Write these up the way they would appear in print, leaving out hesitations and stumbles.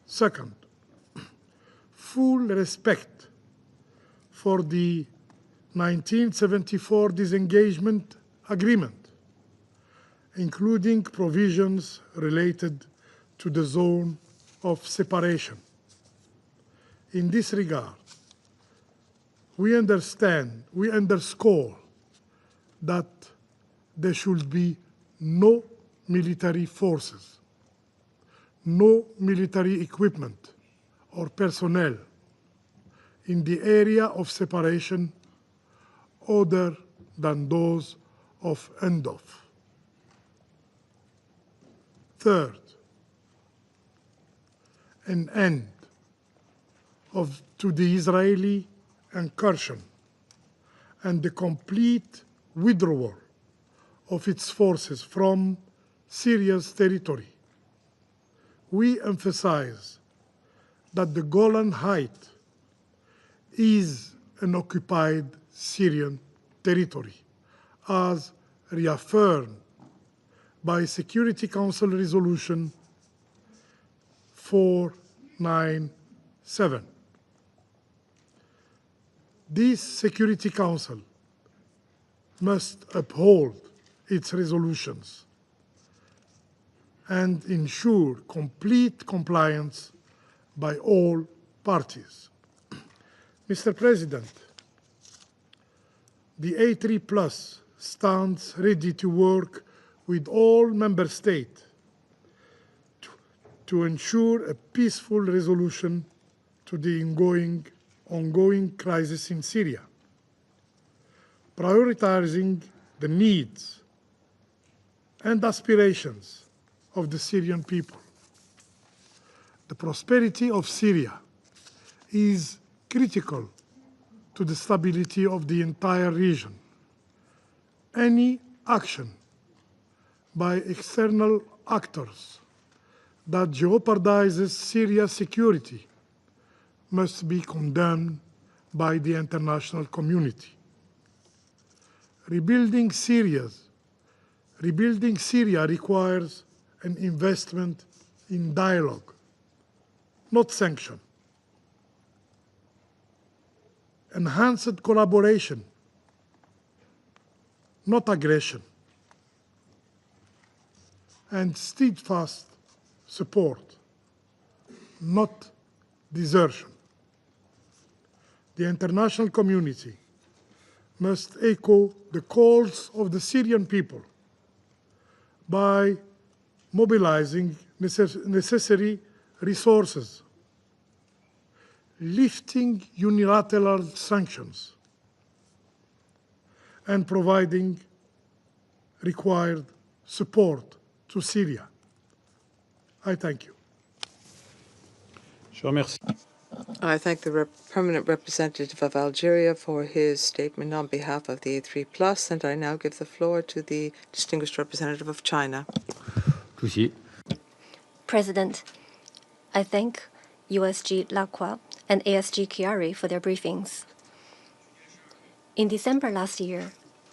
Second, full respect for the 1974 disengagement agreement, including provisions related to the zone of separation. In this regard, we underscore that there should be no military forces, no military equipment or personnel in the area of separation other than those of handoff. Third, an end to the Israeli incursion and the complete withdrawal of its forces from Syria's territory. We emphasize that the Golan Heights is an occupied Syrian territory, as reaffirmed by Security Council Resolution 497. This Security Council must uphold its resolutions and ensure complete compliance by all parties. Mr. President, the A3+ stands ready to work with all member states to ensure a peaceful resolution to the ongoing crisis in Syria, prioritizing the needs and aspirations of the Syrian people. The prosperity of Syria is critical to the stability of the entire region. Any action by external actors that jeopardizes Syria's security must be condemned by the international community. Rebuilding Syria requires an investment in dialogue, not sanction. Enhanced collaboration, not aggression. And steadfast support, not desertion. The international community must echo the calls of the Syrian people by mobilizing necessary resources, lifting unilateral sanctions, and providing required support to Syria. I thank you. I thank the permanent representative of Algeria for his statement on behalf of the A3+, and I now give the floor to the distinguished representative of China. President, I thank USG Lacroix and ASG Chiari for their briefings. In December last year,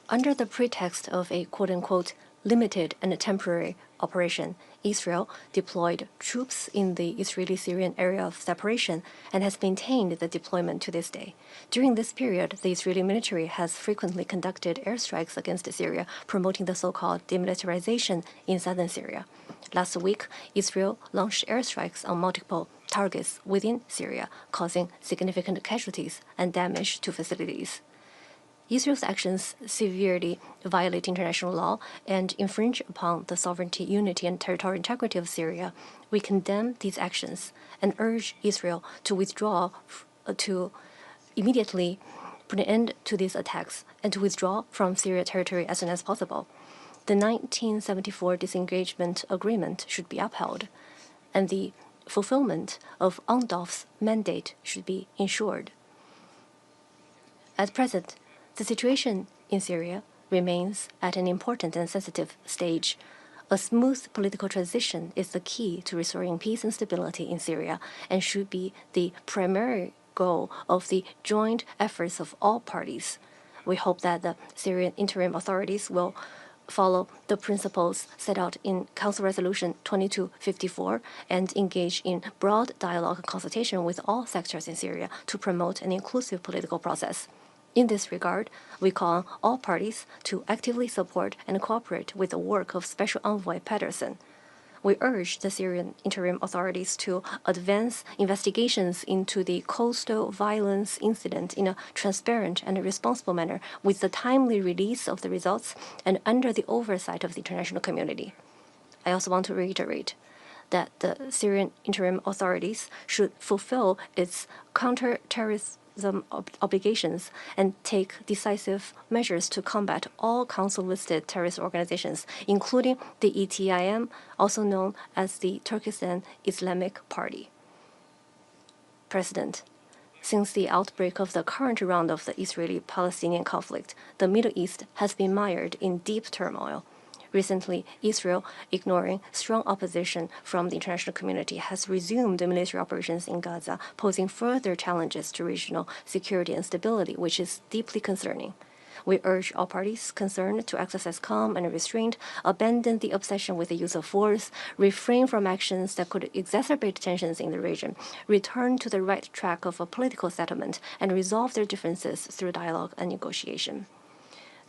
under the pretext of a quote-unquote limited and temporary operation, Israel deployed troops in the Israeli-Syrian area of separation and has maintained the deployment to this day. During this period, the Israeli military has frequently conducted airstrikes against Syria, promoting the so-called demilitarization in southern Syria. Last week, Israel launched airstrikes on multiple targets within Syria, causing significant casualties and damage to facilities. Israel's actions severely violate international law and infringe upon the sovereignty, unity, and territorial integrity of Syria. We condemn these actions and urge Israel to withdraw, to immediately put an end to these attacks and to withdraw from Syria territory as soon as possible. The 1974 disengagement agreement should be upheld, and the fulfillment of UNDOF's mandate should be ensured. At present, the situation in Syria remains at an important and sensitive stage. A smooth political transition is the key to restoring peace and stability in Syria and should be the primary goal of the joint efforts of all parties. We hope that the Syrian interim authorities will follow the principles set out in Council Resolution 2254 and engage in broad dialogue and consultation with all sectors in Syria to promote an inclusive political process. In this regard, we call on all parties to actively support and cooperate with the work of Special Envoy Pedersen. We urge the Syrian interim authorities to advance investigations into the coastal violence incident in a transparent and responsible manner with the timely release of the results and under the oversight of the international community. I also want to reiterate that the Syrian interim authorities should fulfill its counter-terrorism obligations and take decisive measures to combat all council-listed terrorist organizations, including the ETIM, also known as the Turkestan Islamic Party. President, since the outbreak of the current round of the Israeli-Palestinian conflict, the Middle East has been mired in deep turmoil. Recently, Israel, ignoring strong opposition from the international community, has resumed military operations in Gaza, posing further challenges to regional security and stability, which is deeply concerning. We urge all parties concerned to exercise calm and restraint, abandon the obsession with the use of force, refrain from actions that could exacerbate tensions in the region, return to the right track of a political settlement, and resolve their differences through dialogue and negotiation.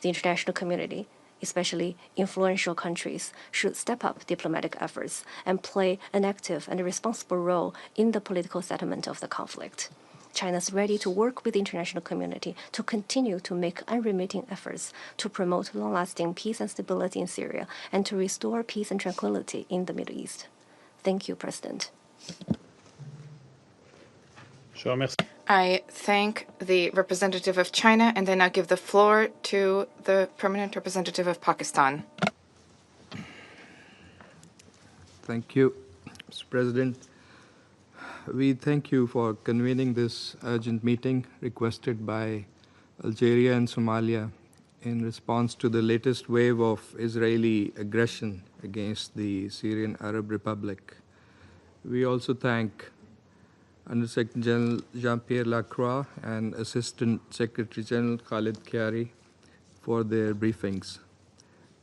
The international community, especially influential countries, should step up diplomatic efforts and play an active and responsible role in the political settlement of the conflict. China is ready to work with the international community to continue to make unremitting efforts to promote long-lasting peace and stability in Syria and to restore peace and tranquility in the Middle East. Thank you, President. I thank the representative of China, and then I give the floor to the permanent representative of Pakistan. Thank you, Mr. President. We thank you for convening this urgent meeting requested by Algeria and Somalia in response to the latest wave of Israeli aggression against the Syrian Arab Republic. We also thank Under-Secretary General Jean-Pierre Lacroix and Assistant Secretary General Khalid Khiari for their briefings.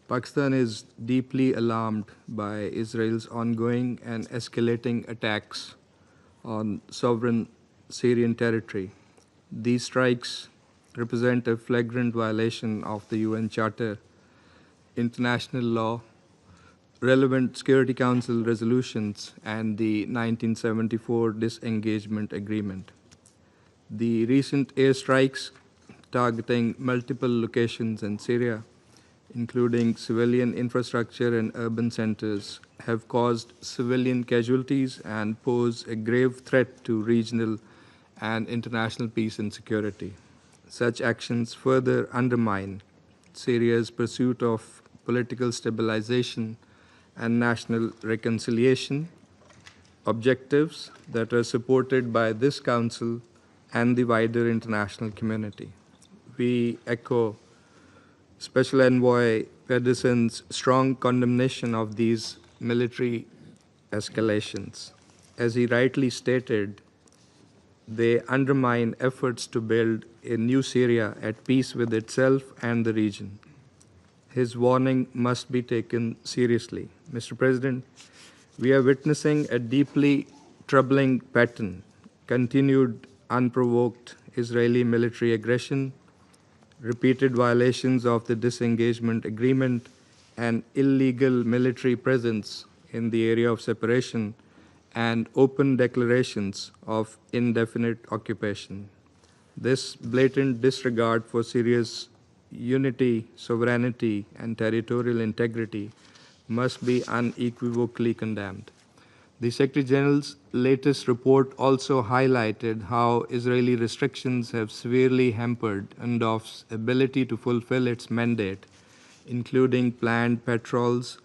Pakistan is deeply alarmed by Israel's ongoing and escalating attacks on sovereign Syrian territory. These strikes represent a flagrant violation of the UN Charter, international law, relevant Security Council resolutions, and the 1974 disengagement agreement. The recent airstrikes targeting multiple locations in Syria, including civilian infrastructure and urban centers, have caused civilian casualties and pose a grave threat to regional and international peace and security. Such actions further undermine Syria's pursuit of political stabilization and national reconciliation, objectives that are supported by this Council and the wider international community. We echo Special Envoy Pedersen's strong condemnation of these military escalations. As he rightly stated, they undermine efforts to build a new Syria at peace with itself and the region. His warning must be taken seriously. Mr. President, we are witnessing a deeply troubling pattern: continued unprovoked Israeli military aggression, repeated violations of the disengagement agreement, and illegal military presence in the area of separation, and open declarations of indefinite occupation. This blatant disregard for Syria's unity, sovereignty, and territorial integrity must be unequivocally condemned. The Secretary General's latest report also highlighted how Israeli restrictions have severely hampered UNDOF's ability to fulfill its mandate, including planned patrols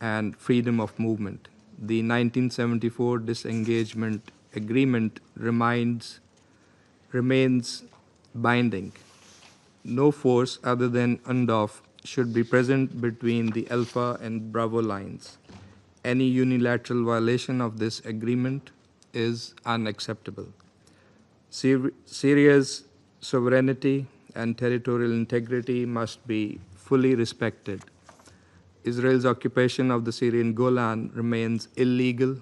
and freedom of movement. The 1974 disengagement agreement remains binding. No force other than UNDOF should be present between the Alpha and Bravo lines. Any unilateral violation of this agreement is unacceptable. Syria's sovereignty and territorial integrity must be fully respected. Israel's occupation of the Syrian Golan remains illegal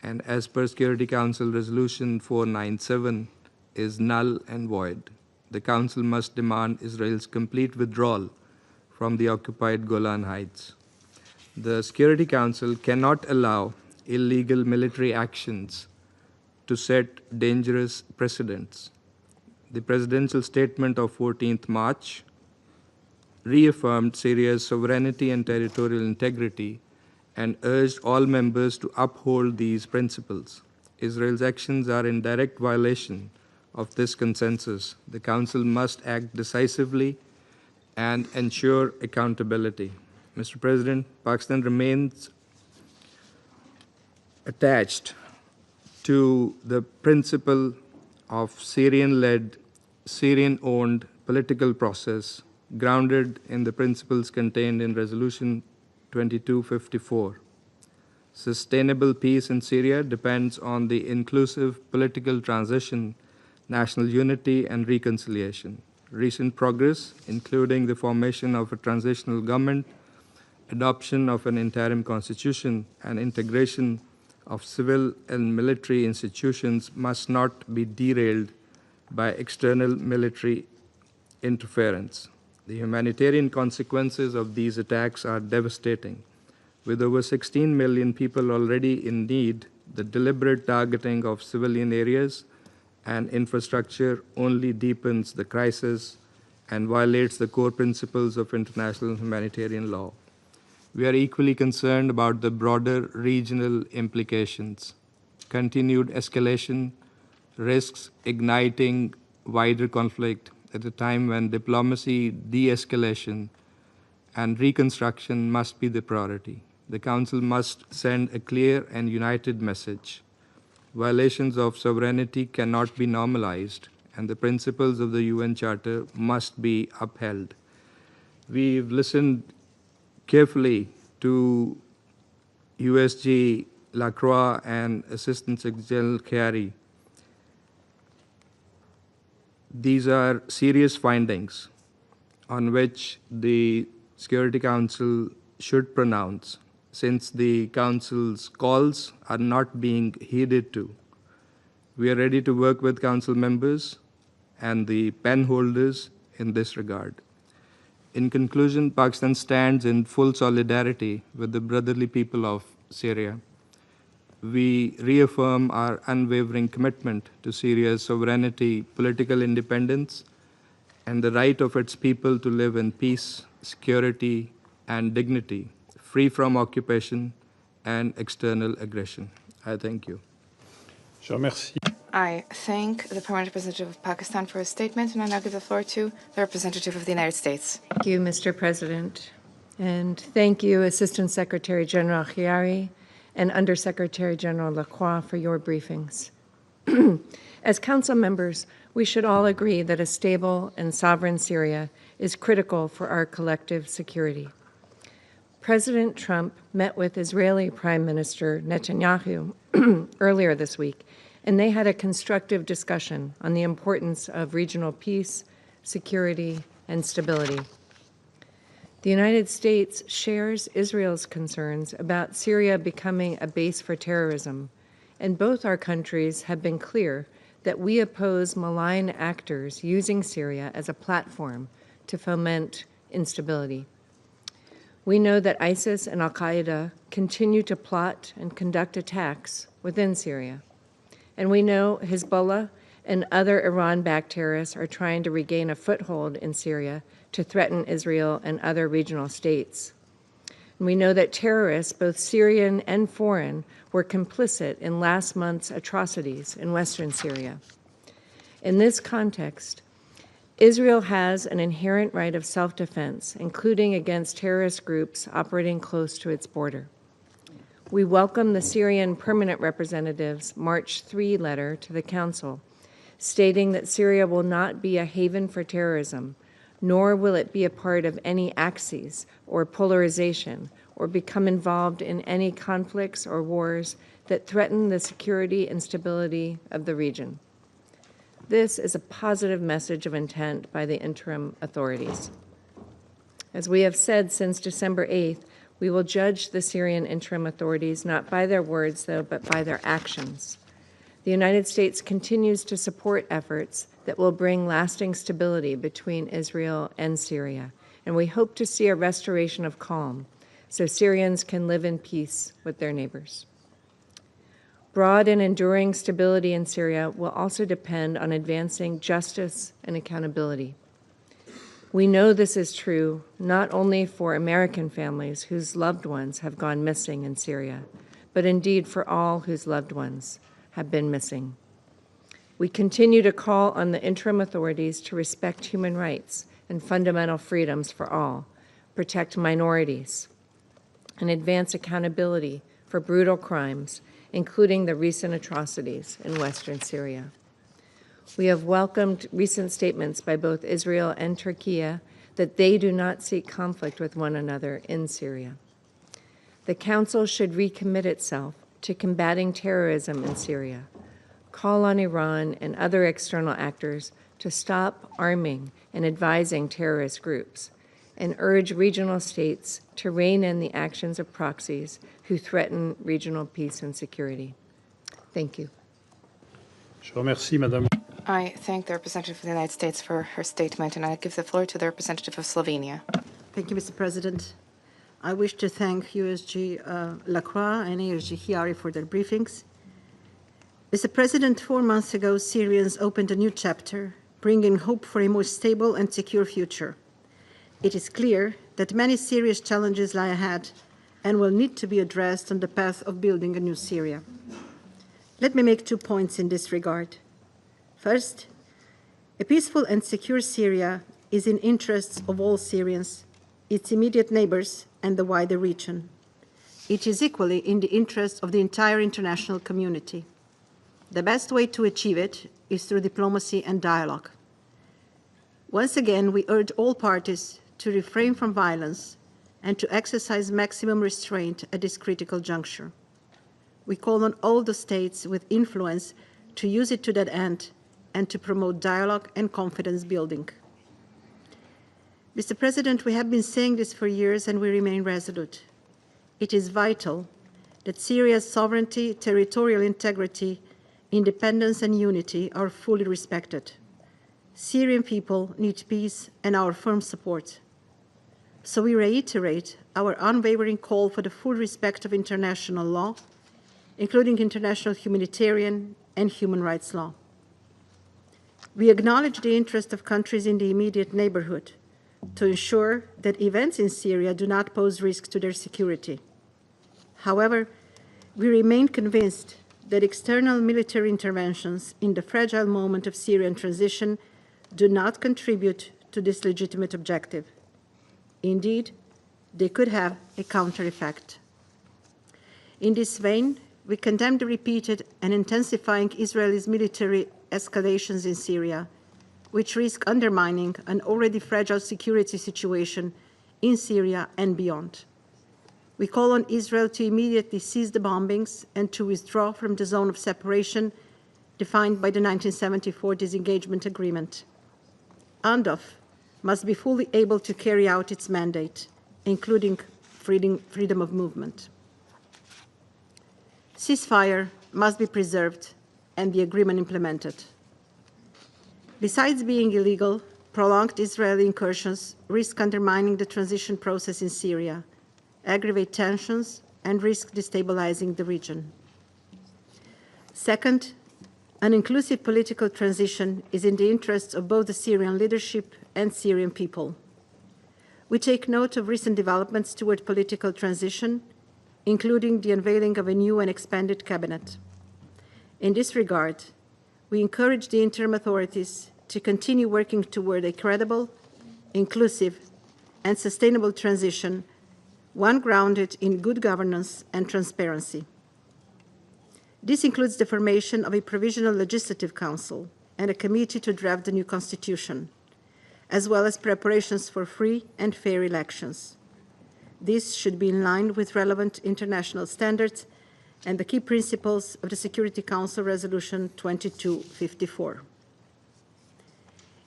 and, as per Security Council Resolution 497, is null and void. The Council must demand Israel's complete withdrawal from the occupied Golan Heights. The Security Council cannot allow illegal military actions to set dangerous precedents. The presidential statement of 14th March reaffirmed Syria's sovereignty and territorial integrity and urged all members to uphold these principles. Israel's actions are in direct violation of this consensus. The Council must act decisively and ensure accountability. Mr. President, Pakistan remains attached to the principle of Syrian-led, Syrian-owned political process grounded in the principles contained in Resolution 2254. Sustainable peace in Syria depends on the inclusive political transition, national unity, and reconciliation. Recent progress, including the formation of a transitional government, adoption of an interim constitution, and integration of civil and military institutions, must not be derailed by external military interference. The humanitarian consequences of these attacks are devastating. With over 16 million people already in need, the deliberate targeting of civilian areas and infrastructure only deepens the crisis and violates the core principles of international humanitarian law. We are equally concerned about the broader regional implications. Continued escalation risks igniting wider conflict at a time when diplomacy, de-escalation, and reconstruction must be the priority. The Council must send a clear and united message. Violations of sovereignty cannot be normalized, and the principles of the UN Charter must be upheld. We've listened carefully to USG Lacroix and Assistant Secretary General Khiari. These are serious findings on which the Security Council should pronounce, since the Council's calls are not being heeded to. We are ready to work with Council members and the pen holders in this regard. In conclusion, Pakistan stands in full solidarity with the brotherly people of Syria. We reaffirm our unwavering commitment to Syria's sovereignty, political independence, and the right of its people to live in peace, security, and dignity, free from occupation and external aggression. I thank you. Je remercie. I thank the Permanent Representative of Pakistan for his statement, and I now give the floor to the representative of the United States. Thank you, Mr. President. And thank you, Assistant Secretary General Khiari and Undersecretary General Lacroix, for your briefings. As Council members, we should all agree that a stable and sovereign Syria is critical for our collective security. President Trump met with Israeli Prime Minister Netanyahu earlier this week, and they had a constructive discussion on the importance of regional peace, security, and stability. The United States shares Israel's concerns about Syria becoming a base for terrorism, and both our countries have been clear that we oppose malign actors using Syria as a platform to foment instability. We know that ISIS and al-Qaeda continue to plot and conduct attacks within Syria. And we know Hezbollah and other Iran-backed terrorists are trying to regain a foothold in Syria to threaten Israel and other regional states. And we know that terrorists, both Syrian and foreign, were complicit in last month's atrocities in western Syria. In this context, Israel has an inherent right of self-defense, including against terrorist groups operating close to its border. We welcome the Syrian Permanent Representative's March 3 letter to the Council, stating that Syria will not be a haven for terrorism, nor will it be a part of any axes or polarization or become involved in any conflicts or wars that threaten the security and stability of the region. This is a positive message of intent by the interim authorities. As we have said since December 8th, We will judge the Syrian interim authorities not by their words, though, but by their actions. The United States continues to support efforts that will bring lasting stability between Israel and Syria, and we hope to see a restoration of calm so Syrians can live in peace with their neighbors. Broad and enduring stability in Syria will also depend on advancing justice and accountability. We know this is true not only for American families whose loved ones have gone missing in Syria, but indeed for all whose loved ones have been missing. We continue to call on the interim authorities to respect human rights and fundamental freedoms for all, protect minorities, and advance accountability for brutal crimes, including the recent atrocities in Western Syria. We have welcomed recent statements by both Israel and Turkey that they do not seek conflict with one another in Syria. The Council should recommit itself to combating terrorism in Syria, call on Iran and other external actors to stop arming and advising terrorist groups, and urge regional states to rein in the actions of proxies who threaten regional peace and security. Thank you. Je remercie Madame. I thank the representative of the United States for her statement, and I give the floor to the representative of Slovenia. Thank you, Mr. President. I wish to thank USG Lacroix and USG Chiari for their briefings. Mr. President, 4 months ago, Syrians opened a new chapter, bringing hope for a more stable and secure future. It is clear that many serious challenges lie ahead and will need to be addressed on the path of building a new Syria. Let me make 2 points in this regard. First, a peaceful and secure Syria is in interests of all Syrians, its immediate neighbors, and the wider region. It is equally in the interest of the entire international community. The best way to achieve it is through diplomacy and dialogue. Once again, we urge all parties to refrain from violence and to exercise maximum restraint at this critical juncture. We call on all the states with influence to use it to that end and to promote dialogue and confidence building. Mr. President, we have been saying this for years and we remain resolute. It is vital that Syria's sovereignty, territorial integrity, independence and unity are fully respected. Syrian people need peace and our firm support. So we reiterate our unwavering call for the full respect of international law, including international humanitarian and human rights law. We acknowledge the interest of countries in the immediate neighborhood to ensure that events in Syria do not pose risk to their security. However, we remain convinced that external military interventions in the fragile moment of Syrian transition do not contribute to this legitimate objective. Indeed, they could have a counter effect. In this vein, we condemn the repeated and intensifying Israeli military escalations in Syria, which risk undermining an already fragile security situation in Syria and beyond. We call on Israel to immediately cease the bombings and to withdraw from the zone of separation defined by the 1974 disengagement agreement. UNDOF must be fully able to carry out its mandate, including freedom of movement. Ceasefire must be preserved and the agreement implemented. Besides being illegal, prolonged Israeli incursions risk undermining the transition process in Syria, aggravate tensions, and risk destabilizing the region. Second, an inclusive political transition is in the interests of both the Syrian leadership and Syrian people. We take note of recent developments toward political transition, including the unveiling of a new and expanded cabinet. In this regard, we encourage the interim authorities to continue working toward a credible, inclusive, and sustainable transition, one grounded in good governance and transparency. This includes the formation of a provisional legislative council and a committee to draft the new constitution, as well as preparations for free and fair elections. This should be in line with relevant international standards and the key principles of the Security Council Resolution 2254.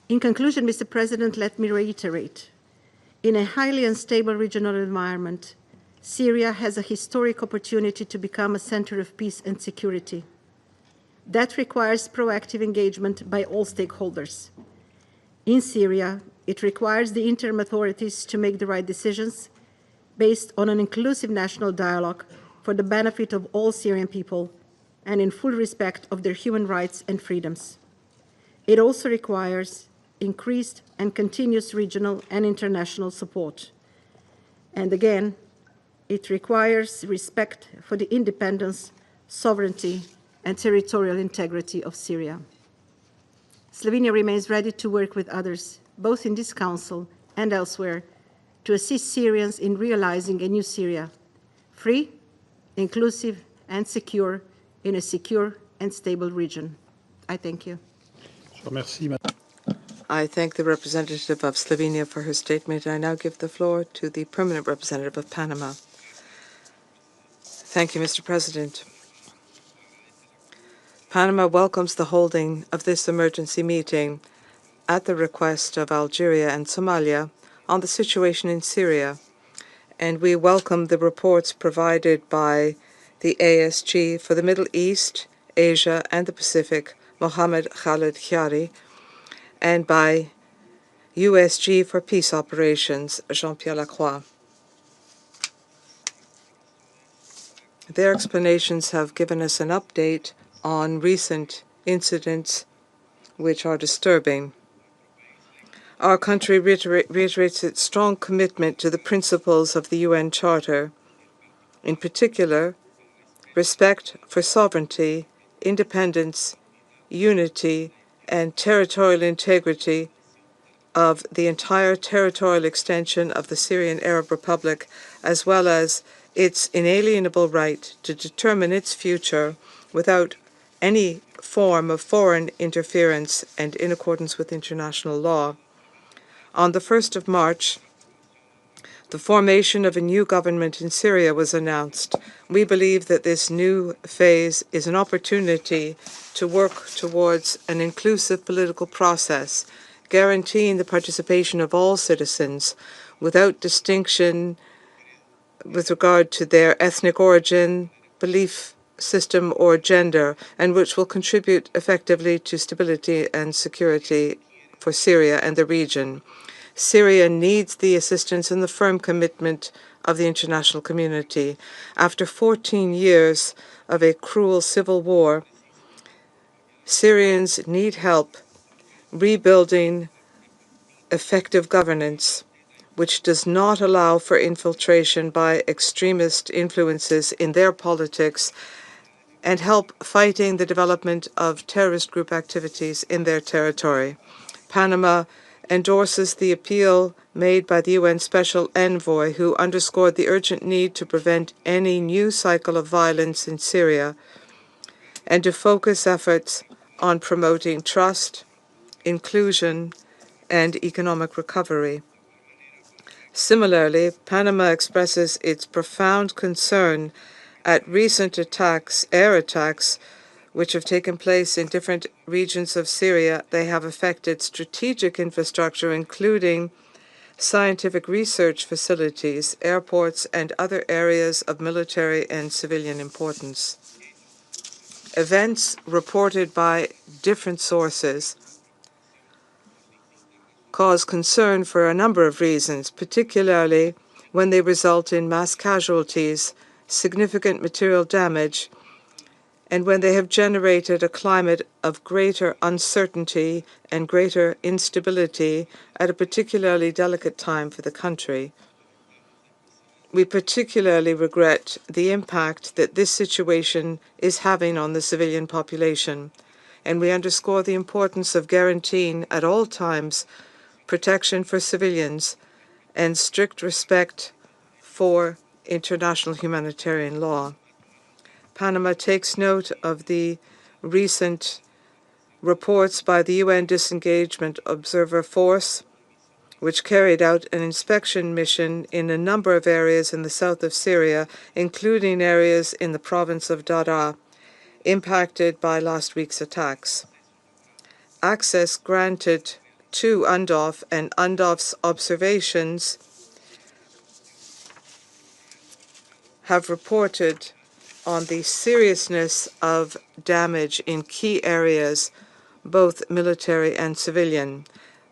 In conclusion, Mr. President, let me reiterate, in a highly unstable regional environment, Syria has a historic opportunity to become a center of peace and security. That requires proactive engagement by all stakeholders. In Syria, it requires the interim authorities to make the right decisions based on an inclusive national dialogue for the benefit of all Syrian people and in full respect of their human rights and freedoms. It also requires increased and continuous regional and international support. And again, it requires respect for the independence, sovereignty, and territorial integrity of Syria. Slovenia remains ready to work with others, both in this Council and elsewhere, to assist Syrians in realizing a new Syria, free, inclusive, and secure in a secure and stable region. I thank you. I thank the representative of Slovenia for her statement. I now give the floor to the permanent representative of Panama. Thank you, Mr. President. Panama welcomes the holding of this emergency meeting at the request of Algeria and Somalia on the situation in Syria, and we welcome the reports provided by the ASG for the Middle East, Asia, and the Pacific, Mohammed Khaled Khiari, and by USG for Peace Operations, Jean-Pierre Lacroix. Their explanations have given us an update on recent incidents which are disturbing. Our country reiterates its strong commitment to the principles of the UN Charter, in particular, respect for sovereignty, independence, unity, and territorial integrity of the entire territorial extension of the Syrian Arab Republic, as well as its inalienable right to determine its future without any form of foreign interference and in accordance with international law. On the 1st of March, the formation of a new government in Syria was announced. We believe that this new phase is an opportunity to work towards an inclusive political process, guaranteeing the participation of all citizens without distinction with regard to their ethnic origin, belief system, or gender, and which will contribute effectively to stability and security for Syria and the region. Syria needs the assistance and the firm commitment of the international community. After 14 years of a cruel civil war, Syrians need help rebuilding effective governance, which does not allow for infiltration by extremist influences in their politics, and help fighting the development of terrorist group activities in their territory. Panama endorses the appeal made by the UN Special Envoy, who underscored the urgent need to prevent any new cycle of violence in Syria and to focus efforts on promoting trust, inclusion, and economic recovery. Similarly, Panama expresses its profound concern at recent attacks, air attacks, which have taken place in different regions of Syria. They have affected strategic infrastructure, including scientific research facilities, airports, and other areas of military and civilian importance. Events reported by different sources cause concern for a number of reasons, particularly when they result in mass casualties, significant material damage, and when they have generated a climate of greater uncertainty and greater instability at a particularly delicate time for the country. We particularly regret the impact that this situation is having on the civilian population, and we underscore the importance of guaranteeing at all times protection for civilians and strict respect for international humanitarian law. Panama takes note of the recent reports by the UN Disengagement Observer Force, which carried out an inspection mission in a number of areas in the south of Syria, including areas in the province of Daraa, impacted by last week's attacks. Access granted to UNDOF and UNDOF's observations have reported on the seriousness of damage in key areas, both military and civilian.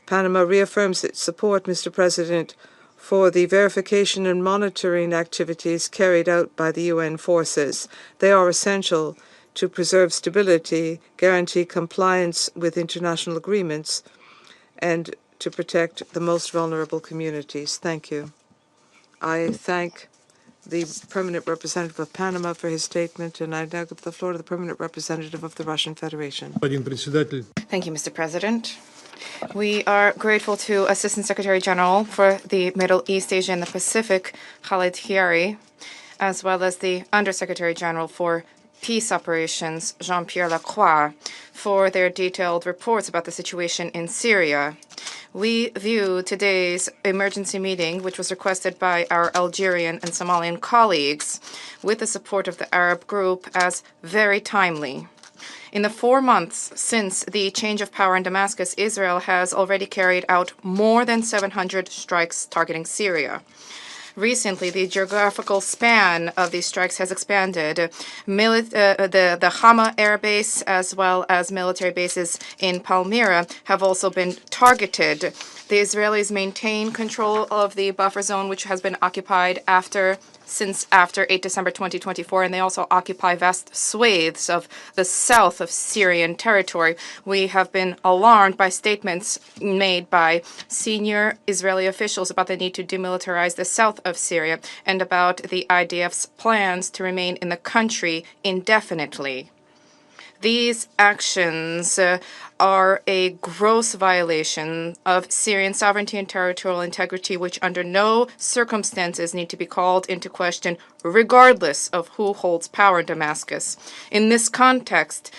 Panama reaffirms its support, Mr. President, for the verification and monitoring activities carried out by the UN forces. They are essential to preserve stability, guarantee compliance with international agreements, and to protect the most vulnerable communities. Thank you. I thank the Permanent Representative of Panama for his statement, and I now give the floor to the Permanent Representative of the Russian Federation. Thank you, Mr. President. We are grateful to Assistant Secretary General for the Middle East, Asia, and the Pacific, Khalid Hiari, as well as the Undersecretary General for Peace Operations, Jean-Pierre Lacroix, for their detailed reports about the situation in Syria. We view today's emergency meeting, which was requested by our Algerian and Somalian colleagues, with the support of the Arab group, as very timely. In the 4 months since the change of power in Damascus, Israel has already carried out more than 700 strikes targeting Syria. Recently, the geographical span of these strikes has expanded. The Hama air base, as well as military bases in Palmyra, have also been targeted. The Israelis maintain control of the buffer zone, which has been occupied since after 8 December 2024, and they also occupy vast swathes of the south of Syrian territory. We have been alarmed by statements made by senior Israeli officials about the need to demilitarize the south of Syria and about the IDF's plans to remain in the country indefinitely. These actions are a gross violation of Syrian sovereignty and territorial integrity, which under no circumstances need to be called into question, regardless of who holds power in Damascus. In this context,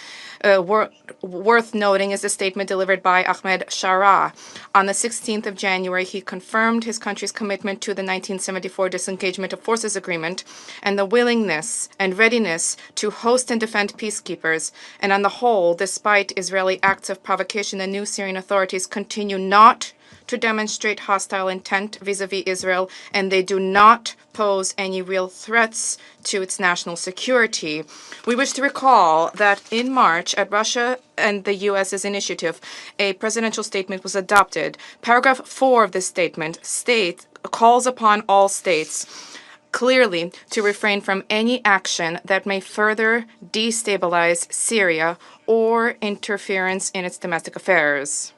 worth noting is the statement delivered by Ahmed Shara. On the 16th of January, he confirmed his country's commitment to the 1974 Disengagement of Forces Agreement and the willingness and readiness to host and defend peacekeepers. And on the whole, despite Israeli acts of provocation, the new Syrian authorities continue not to demonstrate hostile intent vis-à-vis Israel, and they do not pose any real threats to its national security. We wish to recall that in March, at Russia and the US's initiative, a presidential statement was adopted. Paragraph 4 of this statement calls upon all states clearly to refrain from any action that may further destabilize Syria or interference in its domestic affairs.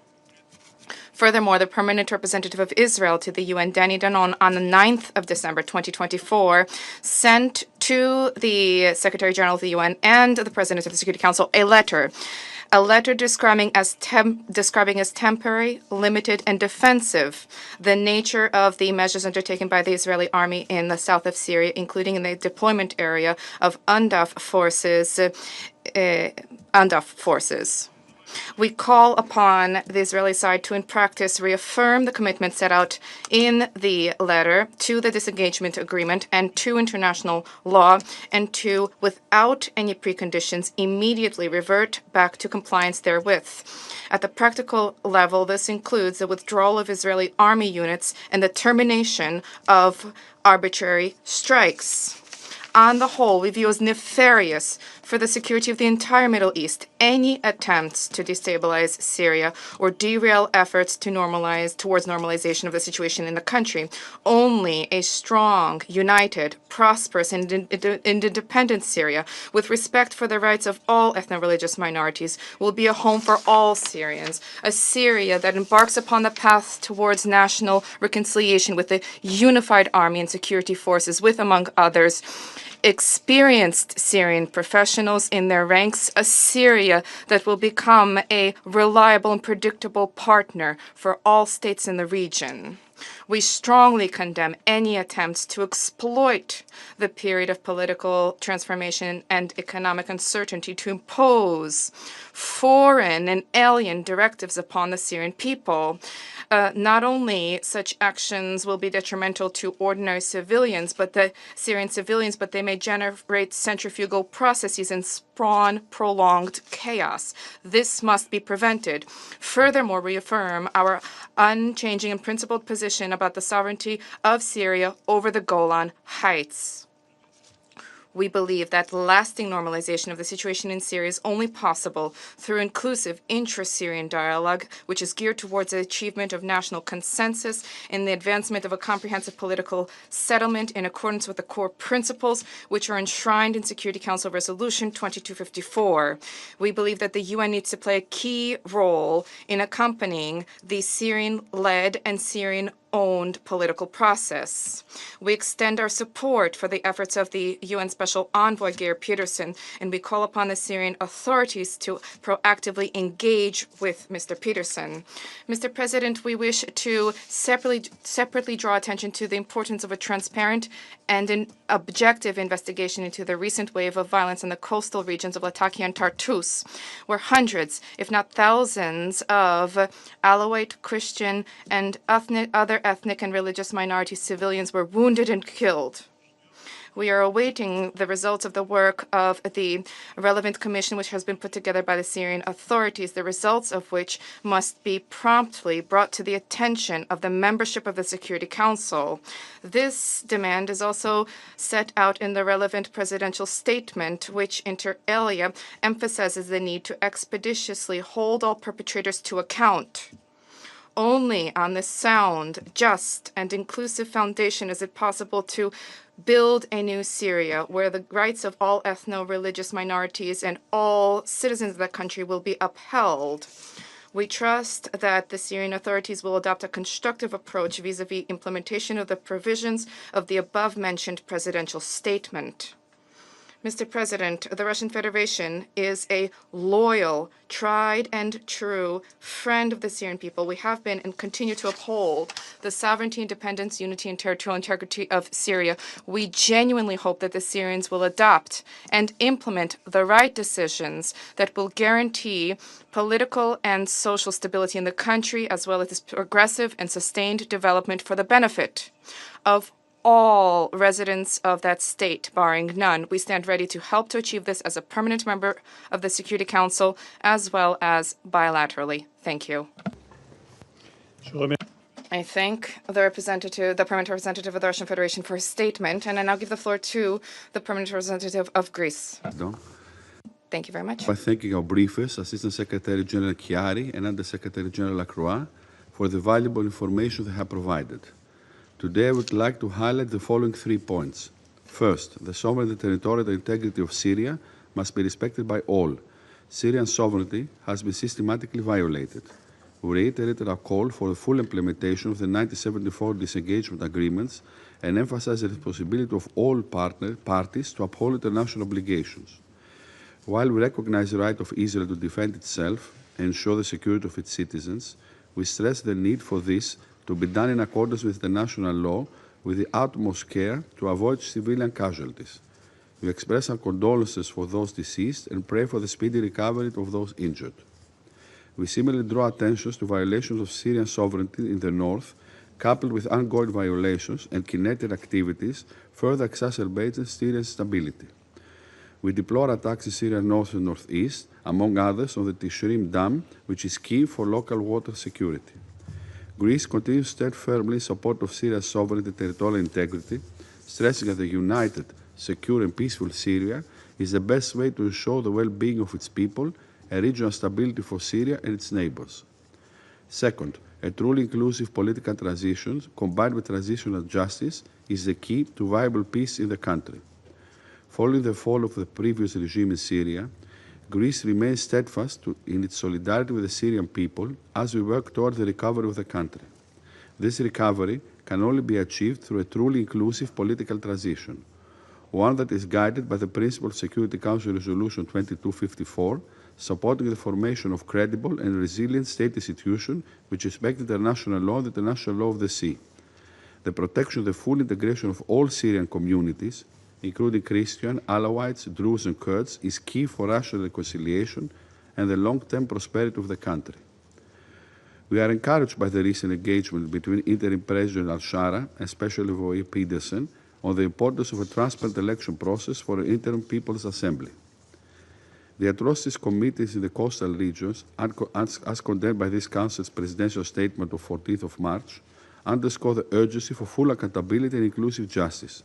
Furthermore, the Permanent Representative of Israel to the UN, Danny Danon, on the 9th of December 2024, sent to the Secretary General of the UN and the President of the Security Council a letter describing as temporary, limited, and defensive the nature of the measures undertaken by the Israeli army in the south of Syria, including in the deployment area of UNDAF forces. We call upon the Israeli side to, in practice, reaffirm the commitment set out in the letter to the disengagement agreement and to international law, and to, without any preconditions, immediately revert back to compliance therewith. At the practical level, this includes the withdrawal of Israeli army units and the termination of arbitrary strikes. On the whole, we view as nefarious for the security of the entire Middle East any attempts to destabilize Syria or derail efforts to towards normalization of the situation in the country. Only a strong, united, prosperous, and independent Syria, with respect for the rights of all ethno-religious minorities, will be a home for all Syrians. A Syria that embarks upon the path towards national reconciliation with a unified army and security forces, with, among others, experienced Syrian professionals in their ranks, a Syria that will become a reliable and predictable partner for all states in the region. We strongly condemn any attempts to exploit the period of political transformation and economic uncertainty to impose foreign and alien directives upon the Syrian people. Not only such actions will be detrimental to ordinary civilians, Syrian civilians, but they may generate centrifugal processes and spawn prolonged chaos. This must be prevented. Furthermore, reaffirm our unchanging and principled position about the sovereignty of Syria over the Golan Heights. We believe that lasting normalization of the situation in Syria is only possible through inclusive intra-Syrian dialogue, which is geared towards the achievement of national consensus in the advancement of a comprehensive political settlement in accordance with the core principles which are enshrined in Security Council Resolution 2254. We believe that the UN needs to play a key role in accompanying the Syrian-led and Syrian-owned political process. We extend our support for the efforts of the UN Special Envoy Geir Peterson, and we call upon the Syrian authorities to proactively engage with Mr. Peterson. Mr. President, we wish to separately draw attention to the importance of a transparent and an objective investigation into the recent wave of violence in the coastal regions of Latakia and Tartus, where hundreds, if not thousands, of Alawite, Christian, and other ethnic and religious minority civilians were wounded and killed. We are awaiting the results of the work of the relevant commission which has been put together by the Syrian authorities, the results of which must be promptly brought to the attention of the membership of the Security Council. This demand is also set out in the relevant presidential statement, which inter alia emphasizes the need to expeditiously hold all perpetrators to account. Only on this sound, just, and inclusive foundation is it possible to build a new Syria where the rights of all ethno-religious minorities and all citizens of that country will be upheld. We trust that the Syrian authorities will adopt a constructive approach vis-à-vis implementation of the provisions of the above-mentioned presidential statement. Mr. President, the Russian Federation is a loyal, tried and true friend of the Syrian people. We have been and continue to uphold the sovereignty, independence, unity, and territorial integrity of Syria. We genuinely hope that the Syrians will adopt and implement the right decisions that will guarantee political and social stability in the country, as well as its progressive and sustained development for the benefit of all residents of that state, barring none. We stand ready to help to achieve this as a permanent member of the Security Council, as well as bilaterally. Thank you. I thank the permanent representative of the Russian Federation for his statement, and I now give the floor to the permanent representative of Greece. Thank you very much. By thanking our briefers, Assistant Secretary General Chiari and Under Secretary General Lacroix, for the valuable information they have provided. Today, I would like to highlight the following 3 points. First, the sovereignty and territorial integrity of Syria must be respected by all. Syrian sovereignty has been systematically violated. We reiterated our call for the full implementation of the 1974 disengagement agreements and emphasized the responsibility of all parties to uphold international obligations. While we recognize the right of Israel to defend itself and ensure the security of its citizens, we stress the need for this to be done in accordance with international law with the utmost care to avoid civilian casualties. We express our condolences for those deceased and pray for the speedy recovery of those injured. We similarly draw attention to violations of Syrian sovereignty in the north, coupled with ongoing violations and kinetic activities, further exacerbating Syria's stability. We deplore attacks in Syria north and northeast, among others on the Tishrim Dam, which is key for local water security. Greece continues to stand firmly in support of Syria's sovereignty and territorial integrity, stressing that a united, secure and peaceful Syria is the best way to ensure the well-being of its people and regional stability for Syria and its neighbors. Second, a truly inclusive political transition combined with transitional justice is the key to viable peace in the country. Following the fall of the previous regime in Syria, Greece remains steadfast in its solidarity with the Syrian people as we work toward the recovery of the country. This recovery can only be achieved through a truly inclusive political transition, one that is guided by the principle of Security Council Resolution 2254, supporting the formation of credible and resilient state institutions which respect international law and the international law of the sea, the protection of the full integration of all Syrian communities, including Christian, Alawites, Druze and Kurds, is key for rational reconciliation and the long-term prosperity of the country. We are encouraged by the recent engagement between interim President al-Shara and Special Envoy Peterson on the importance of a transparent election process for an interim People's Assembly. The atrocities committed in the coastal regions, as condemned by this Council's presidential statement of 14th of March, underscore the urgency for full accountability and inclusive justice.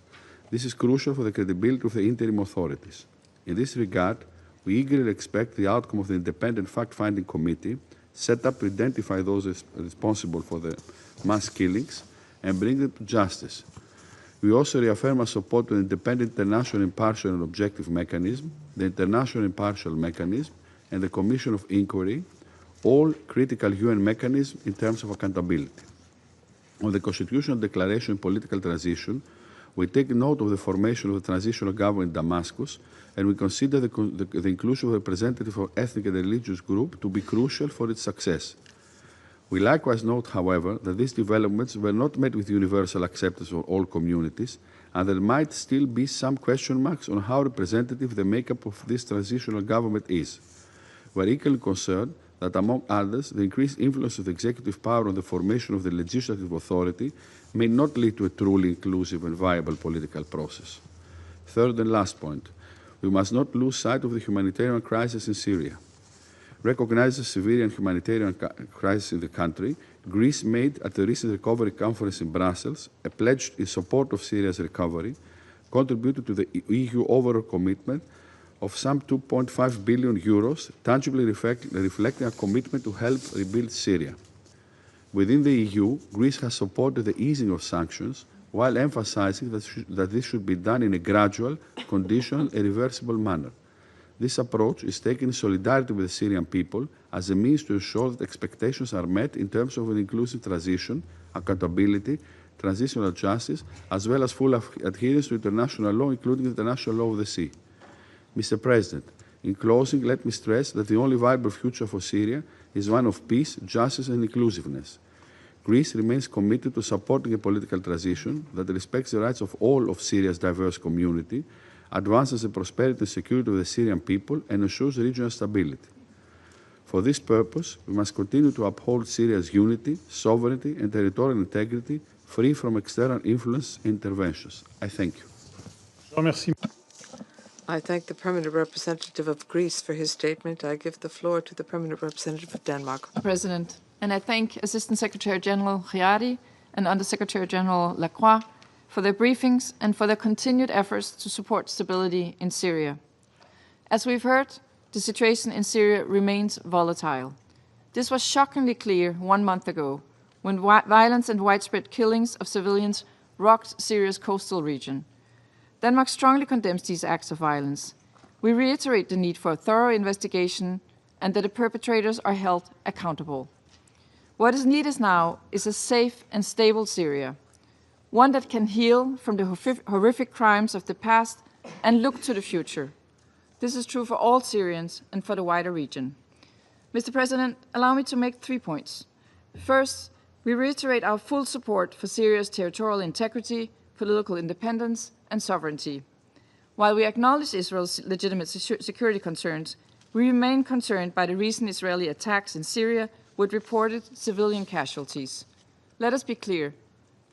This is crucial for the credibility of the interim authorities. In this regard, we eagerly expect the outcome of the independent fact-finding committee set up to identify those responsible for the mass killings and bring them to justice. We also reaffirm our support to the independent international impartial and objective mechanism, the international impartial mechanism, and the Commission of Inquiry, all critical UN mechanisms in terms of accountability. On the constitutional declaration and political transition, we take note of the formation of the transitional government in Damascus, and we consider the inclusion of representatives of ethnic and religious groups to be crucial for its success. We likewise note, however, that these developments were not met with universal acceptance for all communities, and there might still be some question marks on how representative the makeup of this transitional government is. We are equally concerned that, among others, the increased influence of the executive power on the formation of the legislative authority may not lead to a truly inclusive and viable political process. Third and last point, we must not lose sight of the humanitarian crisis in Syria. Recognizing the severe humanitarian crisis in the country, Greece made at the recent recovery conference in Brussels a pledge in support of Syria's recovery, contributed to the EU overall commitment of some 2.5 billion euros, tangibly reflecting a commitment to help rebuild Syria. Within the EU, Greece has supported the easing of sanctions, while emphasizing that this should be done in a gradual, conditional, and reversible manner. This approach is taken in solidarity with the Syrian people as a means to ensure that expectations are met in terms of an inclusive transition, accountability, transitional justice, as well as full adherence to international law, including the international law of the sea. Mr. President, in closing, let me stress that the only viable future for Syria is one of peace, justice, and inclusiveness. Greece remains committed to supporting a political transition that respects the rights of all of Syria's diverse community, advances the prosperity and security of the Syrian people, and ensures regional stability. For this purpose, we must continue to uphold Syria's unity, sovereignty, and territorial integrity, free from external influence and interventions. I thank you. I thank the Permanent Representative of Greece for his statement. I give the floor to the Permanent Representative of Denmark. President, and I thank Assistant Secretary General Chiari and Under Secretary General Lacroix for their briefings and for their continued efforts to support stability in Syria. As we've heard, the situation in Syria remains volatile. This was shockingly clear 1 month ago, when violence and widespread killings of civilians rocked Syria's coastal region. Denmark strongly condemns these acts of violence. We reiterate the need for a thorough investigation and that the perpetrators are held accountable. What is needed now is a safe and stable Syria, one that can heal from the horrific crimes of the past and look to the future. This is true for all Syrians and for the wider region. Mr. President, allow me to make 3 points. First, we reiterate our full support for Syria's territorial integrity, political independence, and sovereignty. While we acknowledge Israel's legitimate security concerns, we remain concerned by the recent Israeli attacks in Syria with reported civilian casualties. Let us be clear.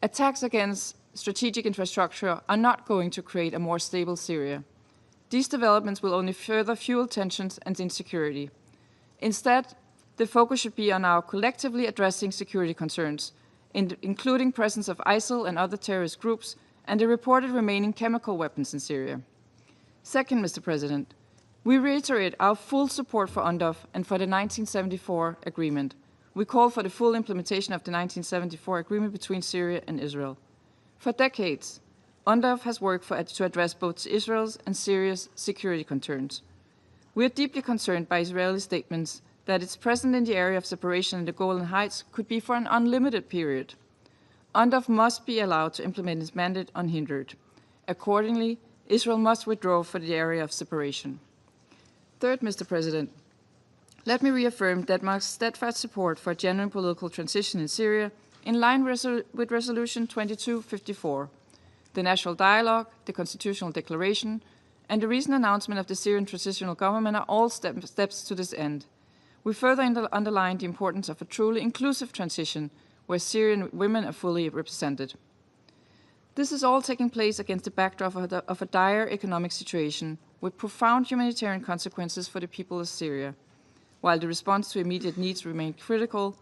Attacks against strategic infrastructure are not going to create a more stable Syria. These developments will only further fuel tensions and insecurity. Instead, the focus should be on our collectively addressing security concerns, including presence of ISIL and other terrorist groups, and the reported remaining chemical weapons in Syria. Second, Mr. President, we reiterate our full support for UNDOF and for the 1974 agreement. We call for the full implementation of the 1974 agreement between Syria and Israel. For decades, UNDOF has worked to address both Israel's and Syria's security concerns. We are deeply concerned by Israeli statements that its presence in the area of separation in the Golan Heights could be for an unlimited period. UNDOF must be allowed to implement its mandate unhindered. Accordingly, Israel must withdraw from the area of separation. Third, Mr. President, let me reaffirm Denmark's steadfast support for a genuine political transition in Syria in line with Resolution 2254, the National Dialogue, the Constitutional Declaration, and the recent announcement of the Syrian Transitional Government are all steps to this end. We further underline the importance of a truly inclusive transition where Syrian women are fully represented. This is all taking place against the backdrop of a dire economic situation with profound humanitarian consequences for the people of Syria. While the response to immediate needs remains critical,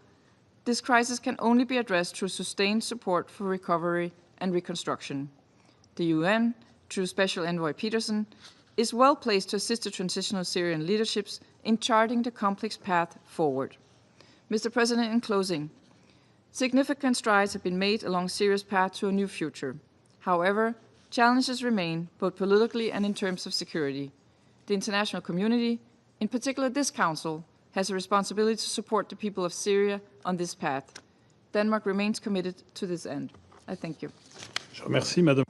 this crisis can only be addressed through sustained support for recovery and reconstruction. The UN, through Special Envoy Peterson, is well placed to assist the transitional Syrian leaderships in charting the complex path forward. Mr. President, in closing, significant strides have been made along Syria's path to a new future. However, challenges remain, both politically and in terms of security. The international community, in particular this Council, has a responsibility to support the people of Syria on this path. Denmark remains committed to this end. I thank you. Je remercie Madame.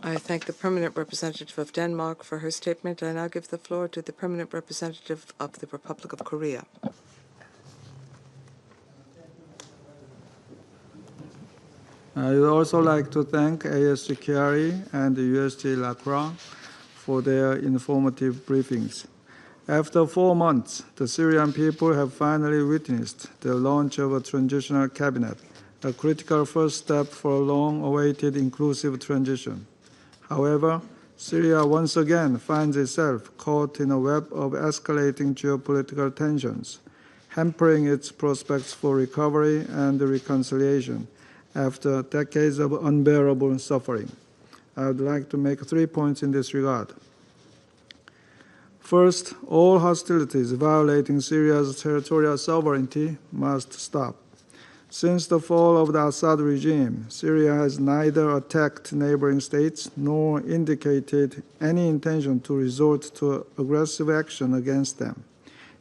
I thank the permanent representative of Denmark for her statement. I now give the floor to the permanent representative of the Republic of Korea. I would also like to thank Airstrikes and USG LaCroix for their informative briefings. After 4 months, the Syrian people have finally witnessed the launch of a transitional cabinet, a critical first step for a long-awaited inclusive transition. However, Syria once again finds itself caught in a web of escalating geopolitical tensions, hampering its prospects for recovery and reconciliation after decades of unbearable suffering. I would like to make 3 points in this regard. First, all hostilities violating Syria's territorial sovereignty must stop. Since the fall of the Assad regime, Syria has neither attacked neighboring states nor indicated any intention to resort to aggressive action against them.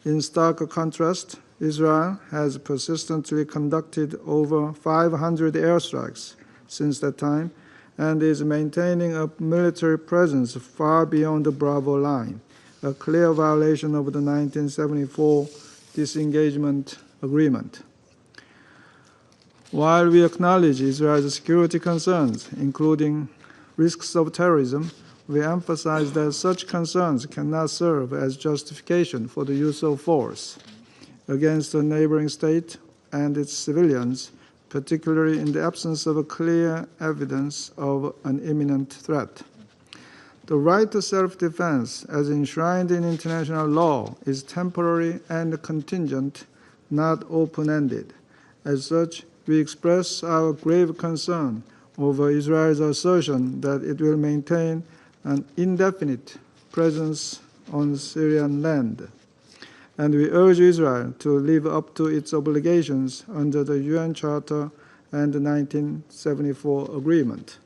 In stark contrast, Israel has persistently conducted over 500 airstrikes since that time and is maintaining a military presence far beyond the Bravo line, a clear violation of the 1974 disengagement agreement. While we acknowledge Israel's security concerns, including risks of terrorism, we emphasize that such concerns cannot serve as justification for the use of force against a neighboring state and its civilians, particularly in the absence of a clear evidence of an imminent threat. The right to self-defense, as enshrined in international law, is temporary and contingent, not open-ended. As such, we express our grave concern over Israel's assertion that it will maintain an indefinite presence on Syrian land. And we urge Israel to live up to its obligations under the UN Charter and the 1974 agreement.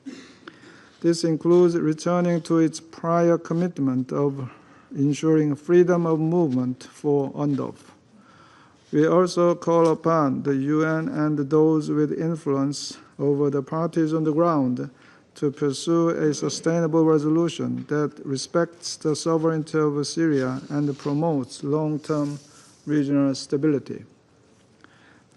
This includes returning to its prior commitment of ensuring freedom of movement for UNDOF. We also call upon the UN and those with influence over the parties on the ground to pursue a sustainable resolution that respects the sovereignty of Syria and promotes long-term regional stability.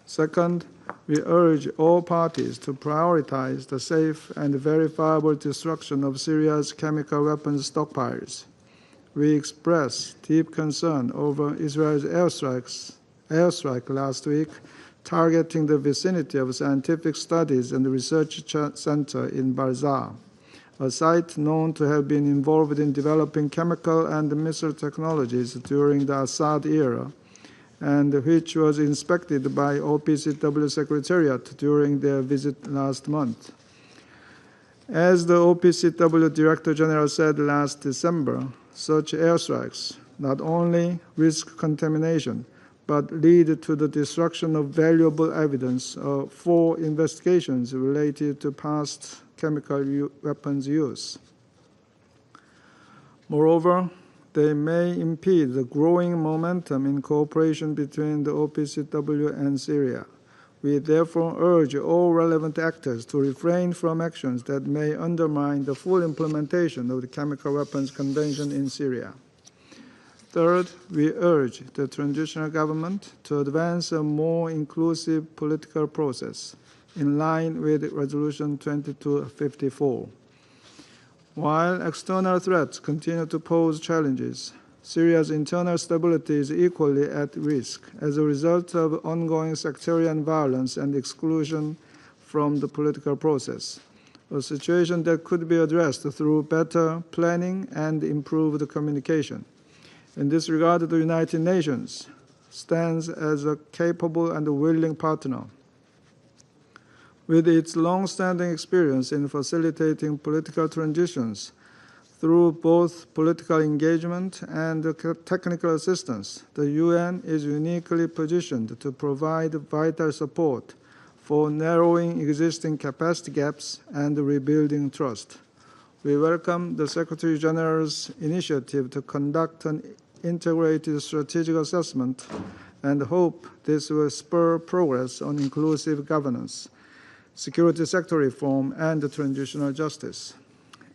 Second, we urge all parties to prioritize the safe and verifiable destruction of Syria's chemical weapons stockpiles. We express deep concern over Israel's airstrike last week, targeting the vicinity of scientific studies and research center in Barzah, a site known to have been involved in developing chemical and missile technologies during the Assad era, and which was inspected by OPCW Secretariat during their visit last month. As the OPCW Director General said last December, such airstrikes not only risk contamination, but lead to the destruction of valuable evidence for investigations related to past chemical weapons use. Moreover, they may impede the growing momentum in cooperation between the OPCW and Syria. We therefore urge all relevant actors to refrain from actions that may undermine the full implementation of the Chemical Weapons Convention in Syria. Third, we urge the transitional government to advance a more inclusive political process in line with Resolution 2254. While external threats continue to pose challenges, Syria's internal stability is equally at risk as a result of ongoing sectarian violence and exclusion from the political process, a situation that could be addressed through better planning and improved communication. In this regard, the United Nations stands as a capable and willing partner. With its long-standing experience in facilitating political transitions through both political engagement and technical assistance, the UN is uniquely positioned to provide vital support for narrowing existing capacity gaps and rebuilding trust. We welcome the Secretary General's initiative to conduct an integrated strategic assessment and hope this will spur progress on inclusive governance, security sector reform, and transitional justice.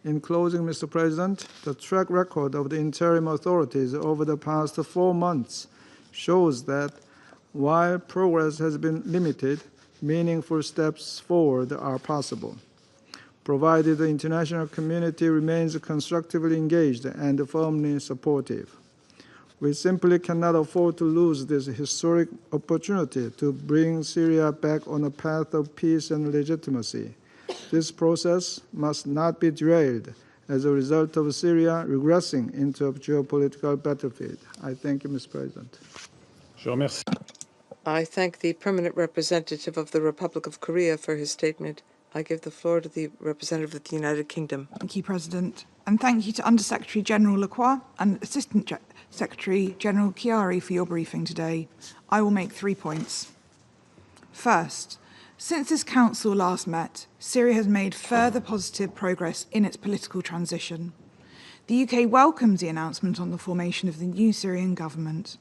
In closing, Mr. President, the track record of the interim authorities over the past 4 months shows that while progress has been limited, meaningful steps forward are possible, provided the international community remains constructively engaged and firmly supportive. We simply cannot afford to lose this historic opportunity to bring Syria back on a path of peace and legitimacy. This process must not be derailed as a result of Syria regressing into a geopolitical battlefield. I thank you, Mr. President. Je remercie. I thank the permanent representative of the Republic of Korea for his statement. I give the floor to the representative of the United Kingdom. Thank you, President. And thank you to Under-Secretary General Lacroix and Assistant Secretary General Chiari for your briefing today. I will make 3 points. First, since this Council last met, Syria has made further positive progress in its political transition. The UK welcomes the announcement on the formation of the new Syrian government,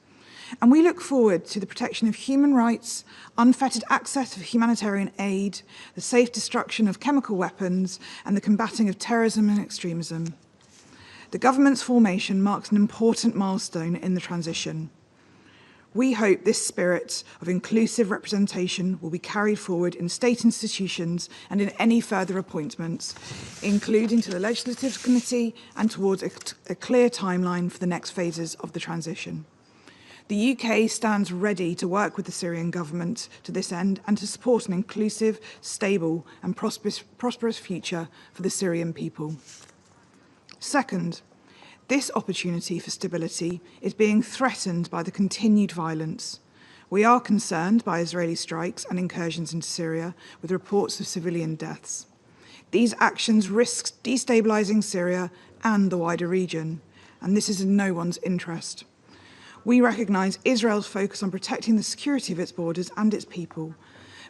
and we look forward to the protection of human rights, unfettered access of humanitarian aid, the safe destruction of chemical weapons, and the combating of terrorism and extremism. The government's formation marks an important milestone in the transition. We hope this spirit of inclusive representation will be carried forward in state institutions and in any further appointments, including to the Legislative Committee and towards a clear timeline for the next phases of the transition. The UK stands ready to work with the Syrian government to this end and to support an inclusive, stable and prosperous future for the Syrian people. Second, this opportunity for stability is being threatened by the continued violence. We are concerned by Israeli strikes and incursions into Syria with reports of civilian deaths. These actions risk destabilising Syria and the wider region, and this is in no one's interest. We recognise Israel's focus on protecting the security of its borders and its people,